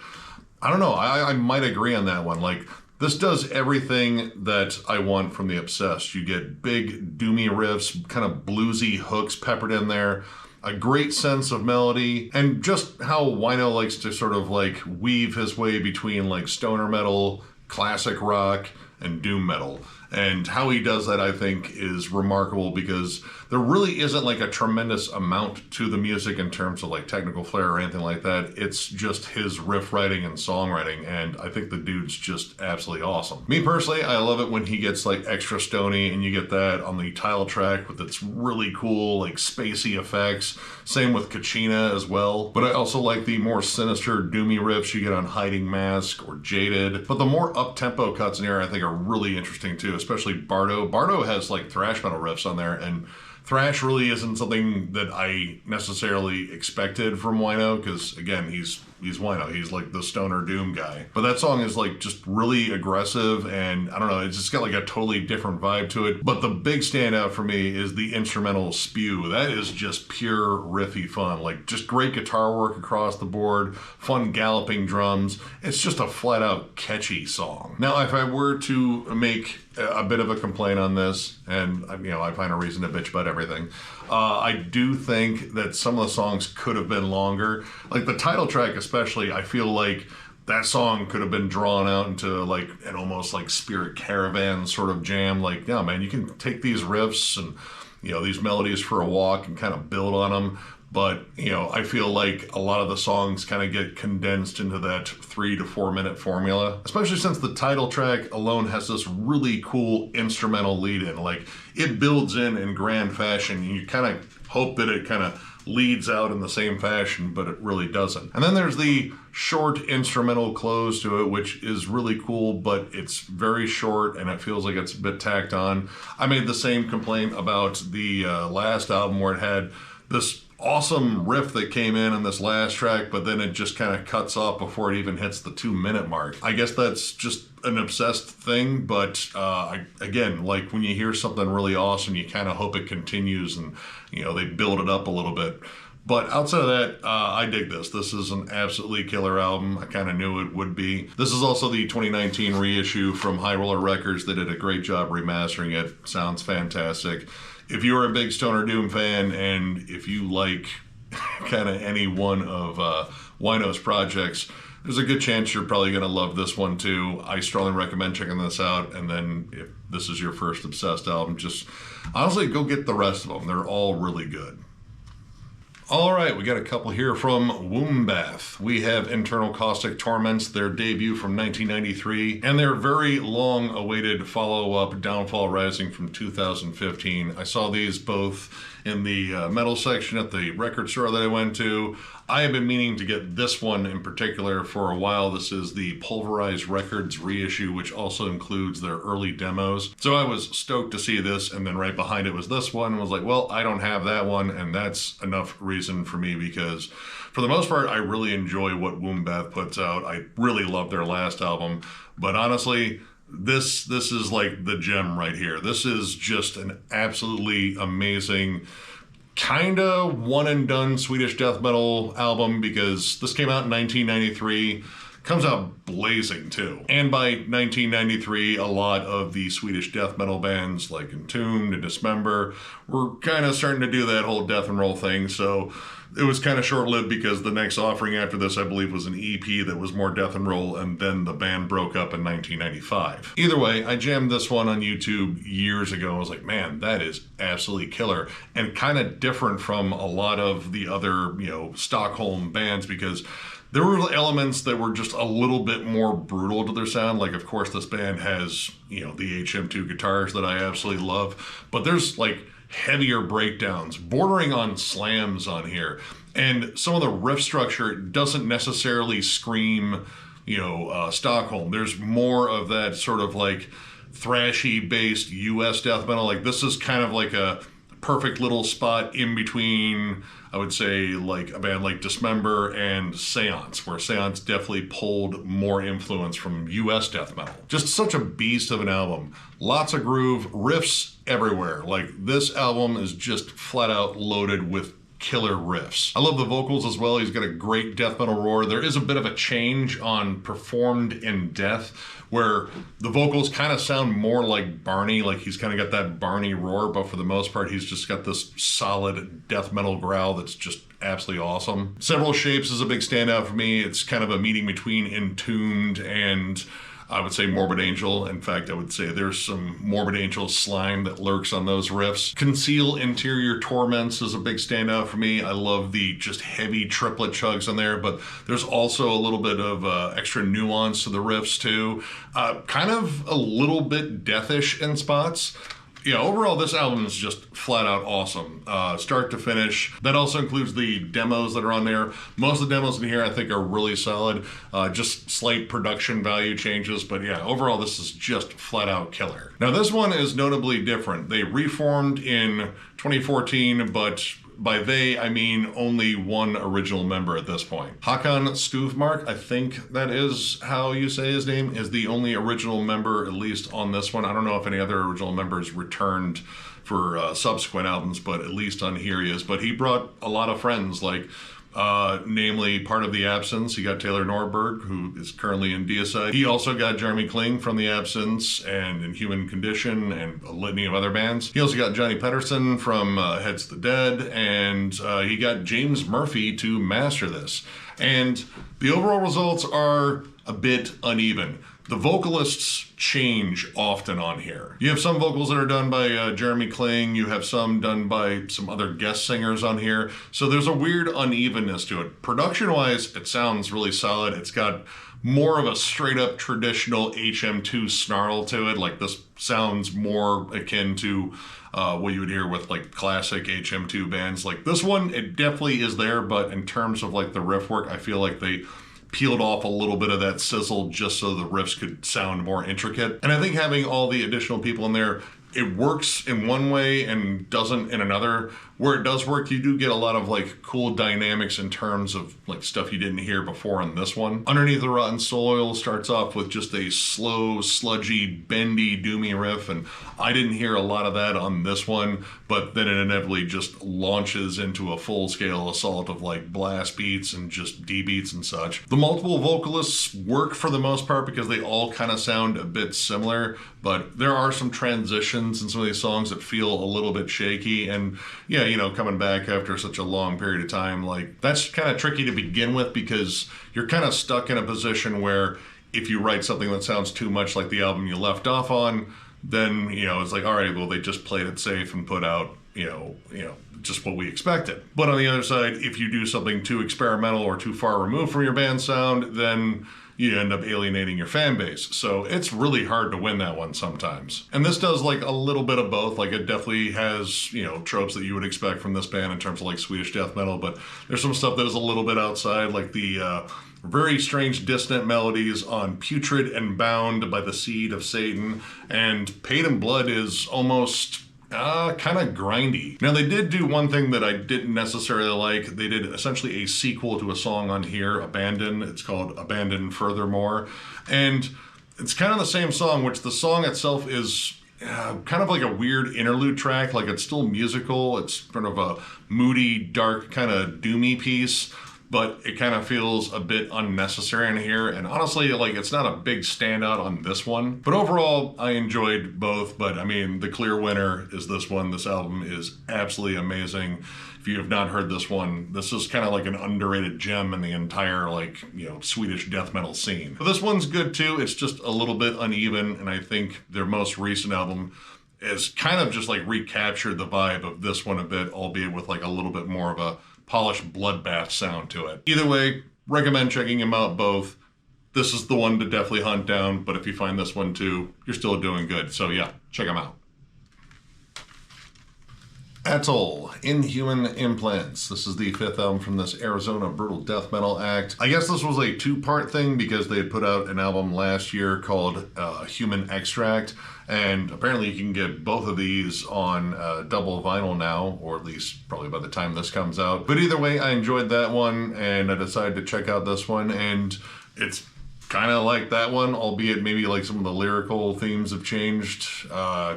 A: I don't know, I might agree on that one. Like, this does everything that I want from the Obsessed. You get big, doomy riffs, kind of bluesy hooks peppered in there, a great sense of melody, and just how Wino likes to sort of like weave his way between like stoner metal, classic rock, and doom metal. And how he does that, I think, is remarkable because there really isn't like a tremendous amount to the music in terms of like technical flair or anything like that. It's just his riff writing and songwriting, and I think the dude's just absolutely awesome. Me personally, I love it when he gets like extra stony, and you get that on the title track with its really cool like spacey effects. Same with Kachina as well. But I also like the more sinister doomy riffs you get on Hiding Mask or Jaded. But the more up-tempo cuts in here I think are really interesting too, especially Bardo. Bardo has like thrash metal riffs on there, and thrash really isn't something that I necessarily expected from Wino because, again, he's Wino. He's like the stoner doom guy. But that song is like just really aggressive, and I don't know, it's just got like a totally different vibe to it. But the big standout for me is the instrumental Spew. That is just pure riffy fun. Like just great guitar work across the board, fun galloping drums. It's just a flat out catchy song. Now, if I were to make a bit of a complaint on this, and you know, I find a reason to bitch about everything, I do think that some of the songs could have been longer. Like the title track especially, I feel like that song could have been drawn out into like an almost like Spirit Caravan sort of jam. Like, yeah, man, you can take these riffs and you know, these melodies for a walk and kind of build on them. But, you know, I feel like a lot of the songs kind of get condensed into that 3 to 4 minute formula, especially since the title track alone has this really cool instrumental lead in. Like, it builds in grand fashion, and you kind of hope that it kind of leads out in the same fashion, but it really doesn't. And then there's the short instrumental close to it, which is really cool, but it's very short and it feels like it's a bit tacked on. I made the same complaint about the last album, where it had this awesome riff that came in this last track, but then it just kind of cuts off before it even hits the 2 minute mark. I guess that's just an obsessed thing, but again, like when you hear something really awesome, you kind of hope it continues, and you know, they build it up a little bit. But outside of that, I dig this. This is an absolutely killer album. I kind of knew it would be. This is also the 2019 reissue from High Roller Records. They did a great job remastering it. Sounds fantastic. If you're a big Stoner Doom fan, and if you like kind of any one of Wino's projects, there's a good chance you're probably going to love this one too. I strongly recommend checking this out. And then if this is your first Obsessed album, just honestly go get the rest of them. They're all really good. All right, we got a couple here from Wombbath. We have Internal Caustic Torments, their debut from 1993, and their very long-awaited follow-up, Downfall Rising, from 2015. I saw these both in the metal section at the record store that I went to. I have been meaning to get this one in particular for a while. This is the Pulverized Records reissue, which also includes their early demos. So I was stoked to see this, and then right behind it was this one. I was like, well, I don't have that one, and that's enough reason for me, because for the most part, I really enjoy what Wombbath puts out. I really love their last album, but honestly, this is like the gem right here. This is just an absolutely amazing, kinda one and done Swedish death metal album, because this came out in 1993, comes out blazing too. And by 1993, a lot of the Swedish death metal bands like Entombed and Dismember were kind of starting to do that whole death and roll thing. So it was kind of short-lived, because the next offering after this, I believe, was an EP that was more death and roll, and then the band broke up in 1995. Either way, I jammed this one on YouTube years ago. I was like, man, that is absolutely killer, and kind of different from a lot of the other, you know, Stockholm bands, because there were elements that were just a little bit more brutal to their sound. Like, of course, this band has, you know, the HM2 guitars that I absolutely love, but there's like heavier breakdowns, bordering on slams on here. And some of the riff structure doesn't necessarily scream, you know, Stockholm. There's more of that sort of like thrashy based US death metal. Like, this is kind of like a perfect little spot in between, I would say, like a band like Dismember and Seance, where Seance definitely pulled more influence from US death metal. Just such a beast of an album. Lots of groove, riffs everywhere. Like, this album is just flat out loaded with killer riffs. I love the vocals as well. He's got a great death metal roar. There is a bit of a change on Performed in Death, where the vocals kind of sound more like Barney, like he's kind of got that Barney roar, but for the most part, he's just got this solid death metal growl that's just absolutely awesome. Several Shapes is a big standout for me. It's kind of a meeting between Entombed and, I would say, Morbid Angel. In fact, I would say there's some Morbid Angel slime that lurks on those riffs. Conceal Interior Torments is a big standout for me. I love the just heavy triplet chugs on there, but there's also a little bit of extra nuance to the riffs too. Kind of a little bit deathish in spots. Yeah, overall, this album is just flat out awesome, start to finish. That also includes the demos that are on there. Most of the demos in here, I think, are really solid. Just slight production value changes, but yeah, overall, this is just flat out killer. Now, this one is notably different. They reformed in 2014, but by they, I mean only one original member at this point. Håkan Skuvmark, I think that is how you say his name, is the only original member, at least on this one. I don't know if any other original members returned for subsequent albums, but at least on here he is. But he brought a lot of friends, like namely Part of the Absence. He got Taylor Norberg, who is currently in Deicide. He also got Jeremy Kling from The Absence and Inhuman Condition and a litany of other bands. He also got Johnny Pedersen from Heads of the Dead, and he got James Murphy to master this. And the overall results are a bit uneven. The vocalists change often on here. You have some vocals that are done by Jeremy Kling, you have some done by some other guest singers on here, so there's a weird unevenness to it. Production-wise, it sounds really solid. It's got more of a straight-up traditional HM2 snarl to it. Like, this sounds more akin to what you would hear with like classic HM2 bands. Like this one, it definitely is there, but in terms of like the riff work, I feel like they peeled off a little bit of that sizzle just so the riffs could sound more intricate. And I think having all the additional people in there, it works in one way and doesn't in another. Where it does work, you do get a lot of like cool dynamics in terms of like stuff you didn't hear before on this one. Underneath the Rotten Soil starts off with just a slow, sludgy, bendy, doomy riff, and I didn't hear a lot of that on this one, but then it inevitably just launches into a full-scale assault of like blast beats and just D beats and such. The multiple vocalists work for the most part because they all kind of sound a bit similar, but there are some transitions in some of these songs that feel a little bit shaky, and yeah, you know, coming back after such a long period of time, like that's kind of tricky to begin with because you're kind of stuck in a position where if you write something that sounds too much like the album you left off on, then, you know, it's like, all right, well, they just played it safe and put out, you know, just what we expected. But on the other side, if you do something too experimental or too far removed from your band sound, then you end up alienating your fan base. So it's really hard to win that one sometimes. And this does like a little bit of both. Like it definitely has, you know, tropes that you would expect from this band in terms of like Swedish death metal, but there's some stuff that is a little bit outside, like the very strange dissonant melodies on Putrid and Bound by the Seed of Satan, and Paid in Blood is almost kind of grindy. Now they did do one thing that I didn't necessarily like. They did essentially a sequel to a song on here, Abandon. It's called Abandon Furthermore. And it's kind of the same song, which the song itself is kind of like a weird interlude track. Like it's still musical. It's sort of a moody, dark, kind of doomy piece, but it kind of feels a bit unnecessary in here. And honestly, like it's not a big standout on this one. But overall, I enjoyed both. But I mean, the clear winner is this one. This album is absolutely amazing. If you have not heard this one, this is kind of like an underrated gem in the entire like, you know, Swedish death metal scene. But this one's good too. It's just a little bit uneven. And I think their most recent album is kind of just like recaptured the vibe of this one a bit, albeit with like a little bit more of a polished bloodbath sound to it. Either way, recommend checking them out both. This is the one to definitely hunt down, but if you find this one too, you're still doing good. So yeah, check them out. Atle, Inhuman Implants. This is the 5th album from this Arizona brutal death metal act. I guess this was a 2-part thing because they had put out an album last year called Human Extract, and apparently you can get both of these on double vinyl now, or at least probably by the time this comes out. But either way, I enjoyed that one, and I decided to check out this one, and it's kind of like that one, albeit maybe like some of the lyrical themes have changed,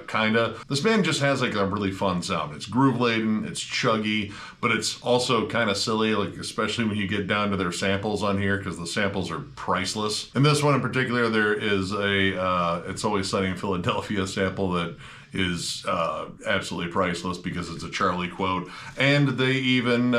A: kinda. This band just has like a really fun sound. It's groove-laden, it's chuggy, but it's also kind of silly, like especially when you get down to their samples on here, because the samples are priceless. In this one in particular, there is a It's Always Sunny in Philadelphia sample that is absolutely priceless because it's a Charlie quote. And they even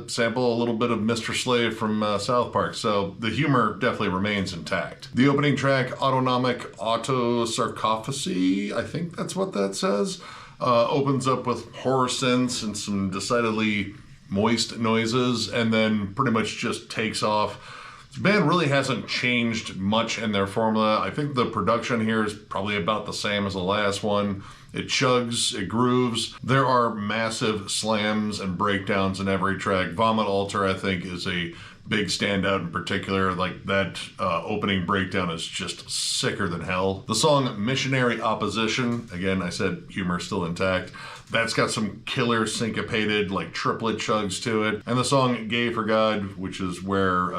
A: sample a little bit of Mr. Slave from South Park, so the humor definitely remains intact. The opening track, Autonomic Autosarcophagy, I think that's what that says, opens up with horror synths and some decidedly moist noises, and then pretty much just takes off. The band really hasn't changed much in their formula. I think the production here is probably about the same as the last one. It chugs, it grooves. There are massive slams and breakdowns in every track. Vomit Altar, I think, is a big standout in particular. Like that opening breakdown is just sicker than hell. The song Missionary Opposition, again, I said humor still intact. That's got some killer syncopated like triplet chugs to it. And the song Gay for God, which is where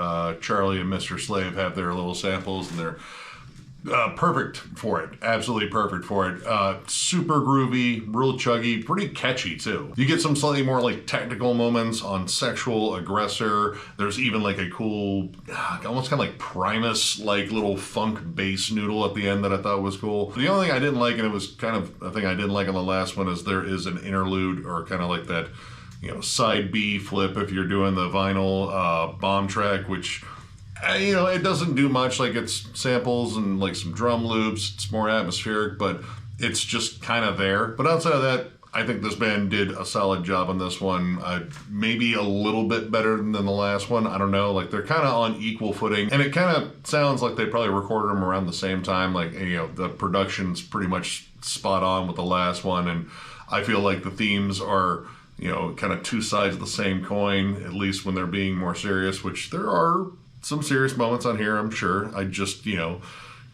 A: Charlie and Mr. Slave have their little samples, and they're perfect for it. Absolutely perfect for it. Super groovy, real chuggy, pretty catchy too. You get some slightly more like technical moments on Sexual Aggressor. There's even like a cool, almost kind of like Primus like little funk bass noodle at the end that I thought was cool. The only thing I didn't like, and it was kind of a thing I didn't like on the last one, is there is an interlude or kind of like that, you know, side B flip if you're doing the vinyl bomb track, which You know, it doesn't do much. Like, it's samples and like some drum loops. It's more atmospheric, but it's just kind of there. But outside of that, I think this band did a solid job on this one. Maybe a little bit better than the last one. I don't know. Like, they're kind of on equal footing. And it kind of sounds like they probably recorded them around the same time. Like, you know, the production's pretty much spot on with the last one. And I feel like the themes are, you know, kind of two sides of the same coin, at least when they're being more serious, which there are some serious moments on here, I'm sure. I just, you know,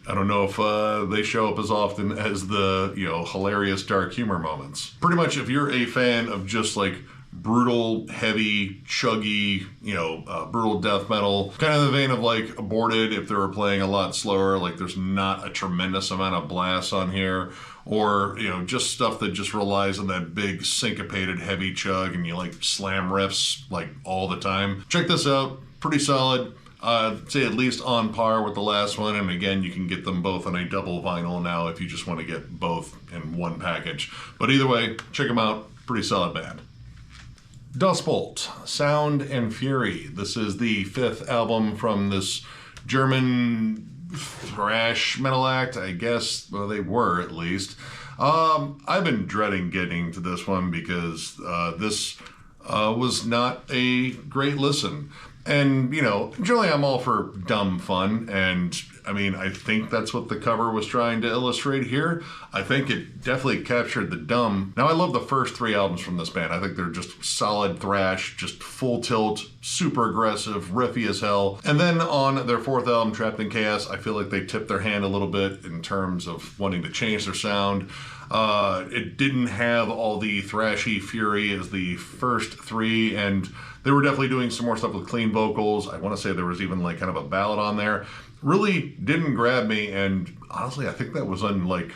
A: I don't know if they show up as often as the, you know, hilarious dark humor moments. Pretty much if you're a fan of just like brutal, heavy, chuggy, you know, brutal death metal, kind of the vein of like Aborted if they were playing a lot slower, like there's not a tremendous amount of blasts on here, or, you know, just stuff that just relies on that big syncopated heavy chug and you like slam riffs like all the time. Check this out, pretty solid. Say at least on par with the last one, and again, you can get them both on a double vinyl now if you just want to get both in one package. But either way, check them out. Pretty solid band. Dustbolt, Sound and Fury. This is the 5th album from this German thrash metal act, I guess. Well, they were at least. I've been dreading getting to this one because this was not a great listen. And, you know, generally I'm all for dumb fun, and I mean, I think that's what the cover was trying to illustrate here. I think it definitely captured the dumb. Now, I love the first 3 albums from this band. I think they're just solid thrash, just full tilt, super aggressive, riffy as hell. And then on their 4th album, Trapped in Chaos, I feel like they tipped their hand a little bit in terms of wanting to change their sound. It didn't have all the thrashy fury as the first 3, and they were definitely doing some more stuff with clean vocals. I want to say there was even like kind of a ballad on there. Really didn't grab me, and honestly, I think that was on like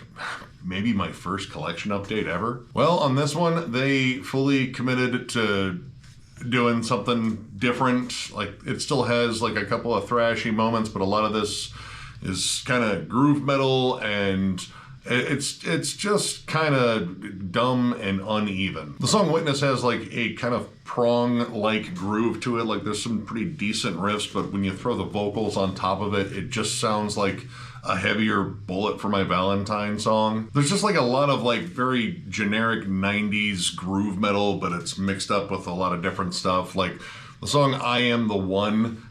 A: maybe my first collection update ever. Well, on this one, they fully committed to doing something different. Like, it still has like a couple of thrashy moments, but a lot of this is kind of groove metal, and it's just kind of dumb and uneven. The song Witness has like a kind of prong-like groove to it. Like, there's some pretty decent riffs, but when you throw the vocals on top of it, it just sounds like a heavier Bullet for My Valentine song. There's just like a lot of like very generic 90s groove metal, but it's mixed up with a lot of different stuff. Like the song I Am the One,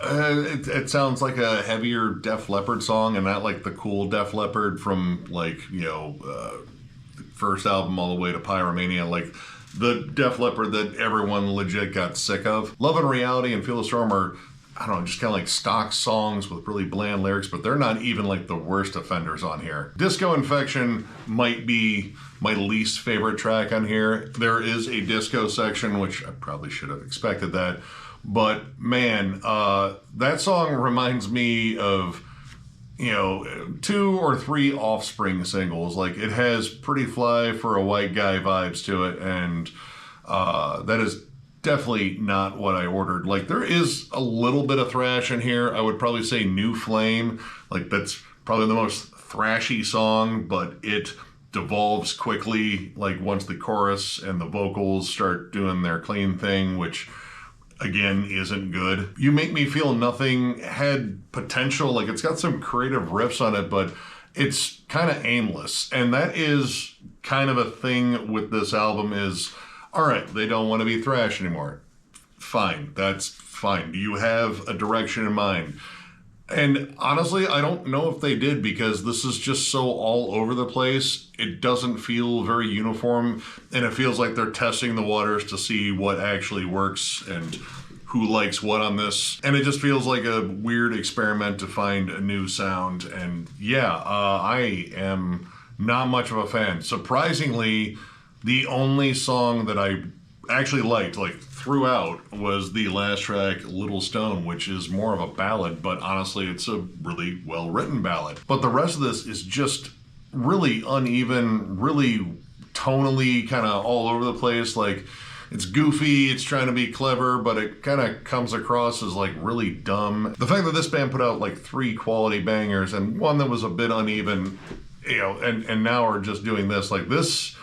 A: it sounds like a heavier Def Leppard song, and not like the cool Def Leppard from like, you know, the first album all the way to Pyromania, like the Def Leppard that everyone legit got sick of. Love and Reality and Feel the Storm are, I don't know, just kind of like stock songs with really bland lyrics, but they're not even like the worst offenders on here. Disco Infection might be my least favorite track on here. There is a disco section, which I probably should have expected that. But man, that song reminds me of, you know, 2 or 3 Offspring singles. Like, it has Pretty Fly for a White Guy vibes to it, and that is definitely not what I ordered. Like, there is a little bit of thrash in here. I would probably say New Flame. Like, that's probably the most thrashy song, but it devolves quickly, like, once the chorus and the vocals start doing their clean thing, which again isn't good. You Make Me Feel Nothing had potential. Like, it's got some creative riffs on it, but it's kind of aimless. And that is kind of a thing with this album is, all right, they don't want to be thrash anymore. Fine, that's fine. Do you have a direction in mind? And honestly, I don't know if they did, because this is just so all over the place. It doesn't feel very uniform, and it feels like they're testing the waters to see what actually works and who likes what on this. And it just feels like a weird experiment to find a new sound. And yeah, I am not much of a fan. Surprisingly, the only song that I actually liked, like throughout, was the last track, Little Stone, which is more of a ballad, but honestly, it's a really well-written ballad. But the rest of this is just really uneven, really tonally kind of all over the place. Like, it's goofy, it's trying to be clever, but it kind of comes across as like really dumb. The fact that this band put out like 3 quality bangers and one that was a bit uneven, you know, and now are just doing this, like this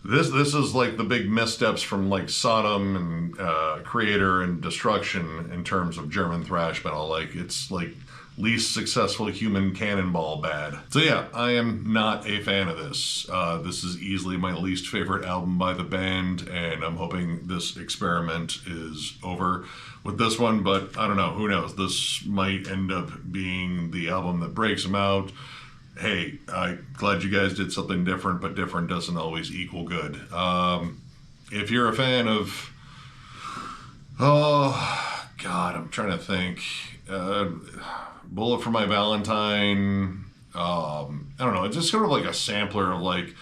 A: This is like the big missteps from like Sodom and Creator and Destruction in terms of German thrash metal. Like, it's like least successful human cannonball bad. So yeah, I am not a fan of this. This is easily my least favorite album by the band, and I'm hoping this experiment is over with this one, but I don't know, who knows? This might end up being the album that breaks them out. Hey, I'm glad you guys did something different, but different doesn't always equal good. If you're a fan of, oh God, I'm trying to think. Bullet for My Valentine. I don't know. It's just sort of like a sampler of like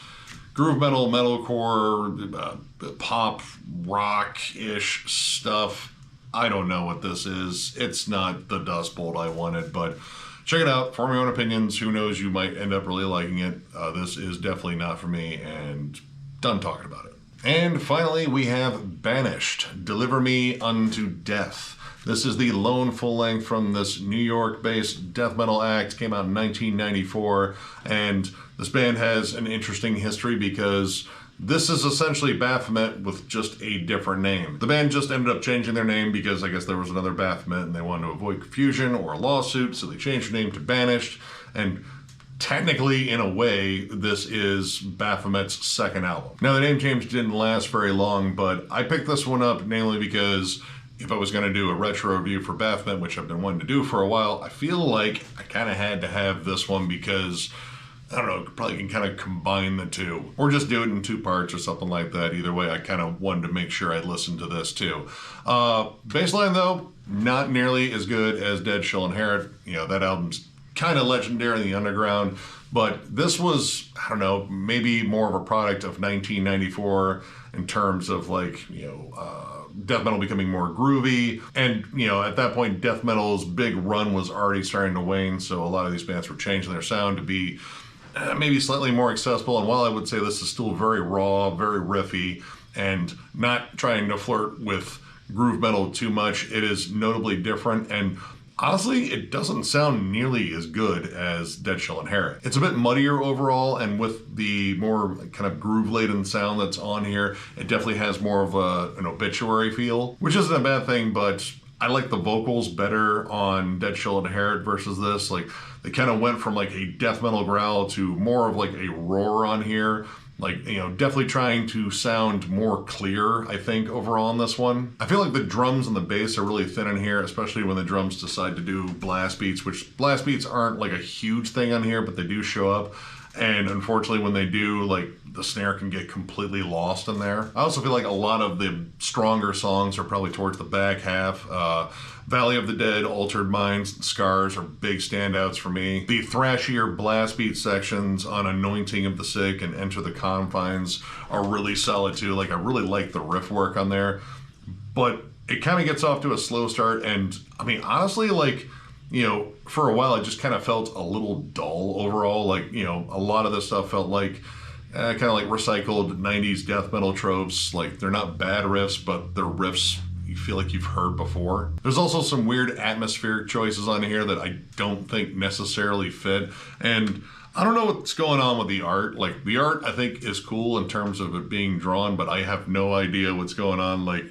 A: groove metal, metalcore, pop, rock-ish stuff. I don't know what this is. It's not the Dust Bolt I wanted, but check it out. Form your own opinions. Who knows? You might end up really liking it. This is definitely not for me, and done talking about it. And finally, we have Banished, Deliver Me Unto Death. This is the lone full-length from this New York-based death metal act. Came out in 1994, and this band has an interesting history because this is essentially Baphomet with just a different name. The band just ended up changing their name because I guess there was another Baphomet and they wanted to avoid confusion or a lawsuit, so they changed their name to Banished. And technically, in a way, this is Baphomet's second album. Now, the name change didn't last very long, but I picked this one up namely because if I was going to do a retro review for Baphomet, which I've been wanting to do for a while, I feel like I kind of had to have this one because, I don't know, probably can kind of combine the two. Or just do it in two parts or something like that. Either way, I kind of wanted to make sure I'd listen to this too. Baseline, though, not nearly as good as Dead Shall Inherit. You know, that album's kind of legendary in the underground. But this was, I don't know, maybe more of a product of 1994 in terms of like, you know, death metal becoming more groovy. And, you know, at that point, death metal's big run was already starting to wane. So a lot of these bands were changing their sound to be maybe slightly more accessible. And while I would say this is still very raw, very riffy, and not trying to flirt with groove metal too much, it is notably different. And honestly, it doesn't sound nearly as good as Dead Shall Inherit. It's a bit muddier overall, and with the more kind of groove-laden sound that's on here, it definitely has more of an obituary feel, which isn't a bad thing, but I like the vocals better on Dead Shall Inherit versus this. Like, they kind of went from like a death metal growl to more of like a roar on here. Like, you know, definitely trying to sound more clear, I think, overall on this one. I feel like the drums and the bass are really thin in here, especially when the drums decide to do blast beats, which blast beats aren't like a huge thing on here, but they do show up. And unfortunately, when they do, like, the snare can get completely lost in there. I also feel like a lot of the stronger songs are probably towards the back half. Valley of the Dead, Altered Minds, and Scars are big standouts for me. The thrashier blast beat sections on Anointing of the Sick and Enter the Confines are really solid too. Like, I really like the riff work on there, but it kind of gets off to a slow start. And I mean, honestly, like, you know, for a while it just kind of felt a little dull overall. Like, you know, a lot of this stuff felt like kind of like recycled 90s death metal tropes. Like, they're not bad riffs, but they're riffs you feel like you've heard before. There's also some weird atmospheric choices on here that I don't think necessarily fit. And I don't know what's going on with the art. Like, the art I think is cool in terms of it being drawn, but I have no idea what's going on. Like,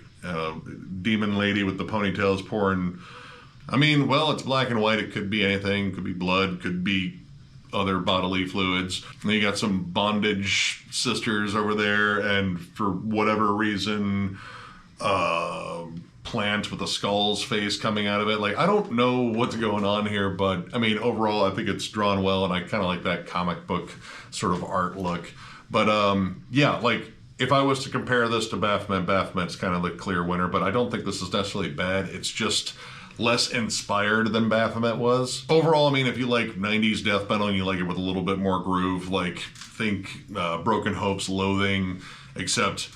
A: demon lady with the ponytails pouring. I mean, well, it's black and white. It could be anything. Could be blood. Could be other bodily fluids. And then you got some bondage sisters over there, and for whatever reason, plant with a skull's face coming out of it. Like, I don't know what's going on here, but I mean, overall, I think it's drawn well, and I kind of like that comic book sort of art look. But yeah, like, if I was to compare this to Baphomet, Baphomet's kind of the clear winner, but I don't think this is necessarily bad. It's just less inspired than Baphomet was. Overall, I mean, if you like 90s death metal and you like it with a little bit more groove, like, think Broken Hope's Loathing, except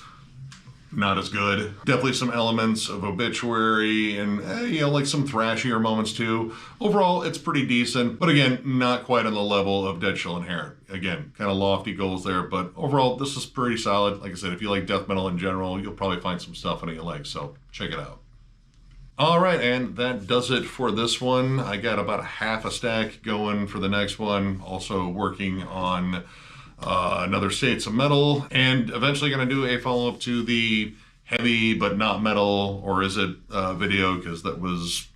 A: not as good. Definitely some elements of Obituary and, you know, like some thrashier moments too. Overall, it's pretty decent, but again, not quite on the level of Dead Shall Inherit. Again, kind of lofty goals there, but overall, this is pretty solid. Like I said, if you like death metal in general, you'll probably find some stuff in it you like, so check it out. All right, and that does it for this one. I got about a half a stack going for the next one. Also working on another States of Metal, and eventually going to do a follow-up to the Heavy But Not Metal, or Is It video, because that was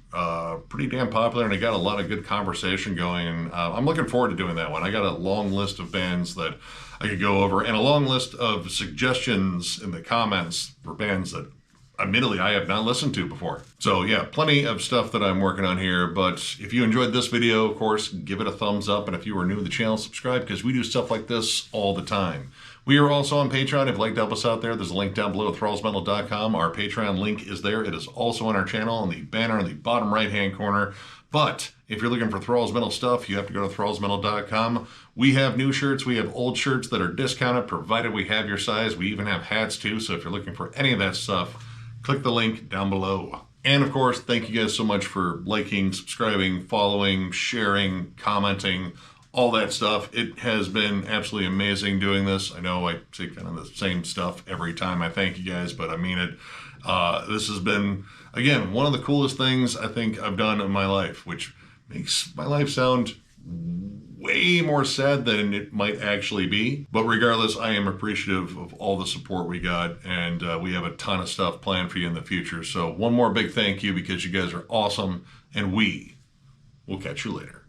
A: pretty damn popular and it got a lot of good conversation going, and I'm looking forward to doing that one. I got a long list of bands that I could go over and a long list of suggestions in the comments for bands that admittedly I have not listened to before. So yeah, plenty of stuff that I'm working on here, but if you enjoyed this video, of course, give it a thumbs up, and if you are new to the channel, subscribe, because we do stuff like this all the time. We are also on Patreon. If you'd like to help us out there, there's a link down below at thrallsmetal.com. Our Patreon link is there. It is also on our channel on the banner in the bottom right-hand corner. But if you're looking for Thralls Metal stuff, you have to go to thrallsmetal.com. We have new shirts. We have old shirts that are discounted, provided we have your size. We even have hats too. So if you're looking for any of that stuff, click the link down below. And of course, thank you guys so much for liking, subscribing, following, sharing, commenting, all that stuff. It has been absolutely amazing doing this. I know I say kind of the same stuff every time I thank you guys, but I mean it. This has been, again, one of the coolest things I think I've done in my life, which makes my life sound way more sad than it might actually be. But regardless, I am appreciative of all the support we got, and we have a ton of stuff planned for you in the future. So one more big thank you, because you guys are awesome, and we will catch you later.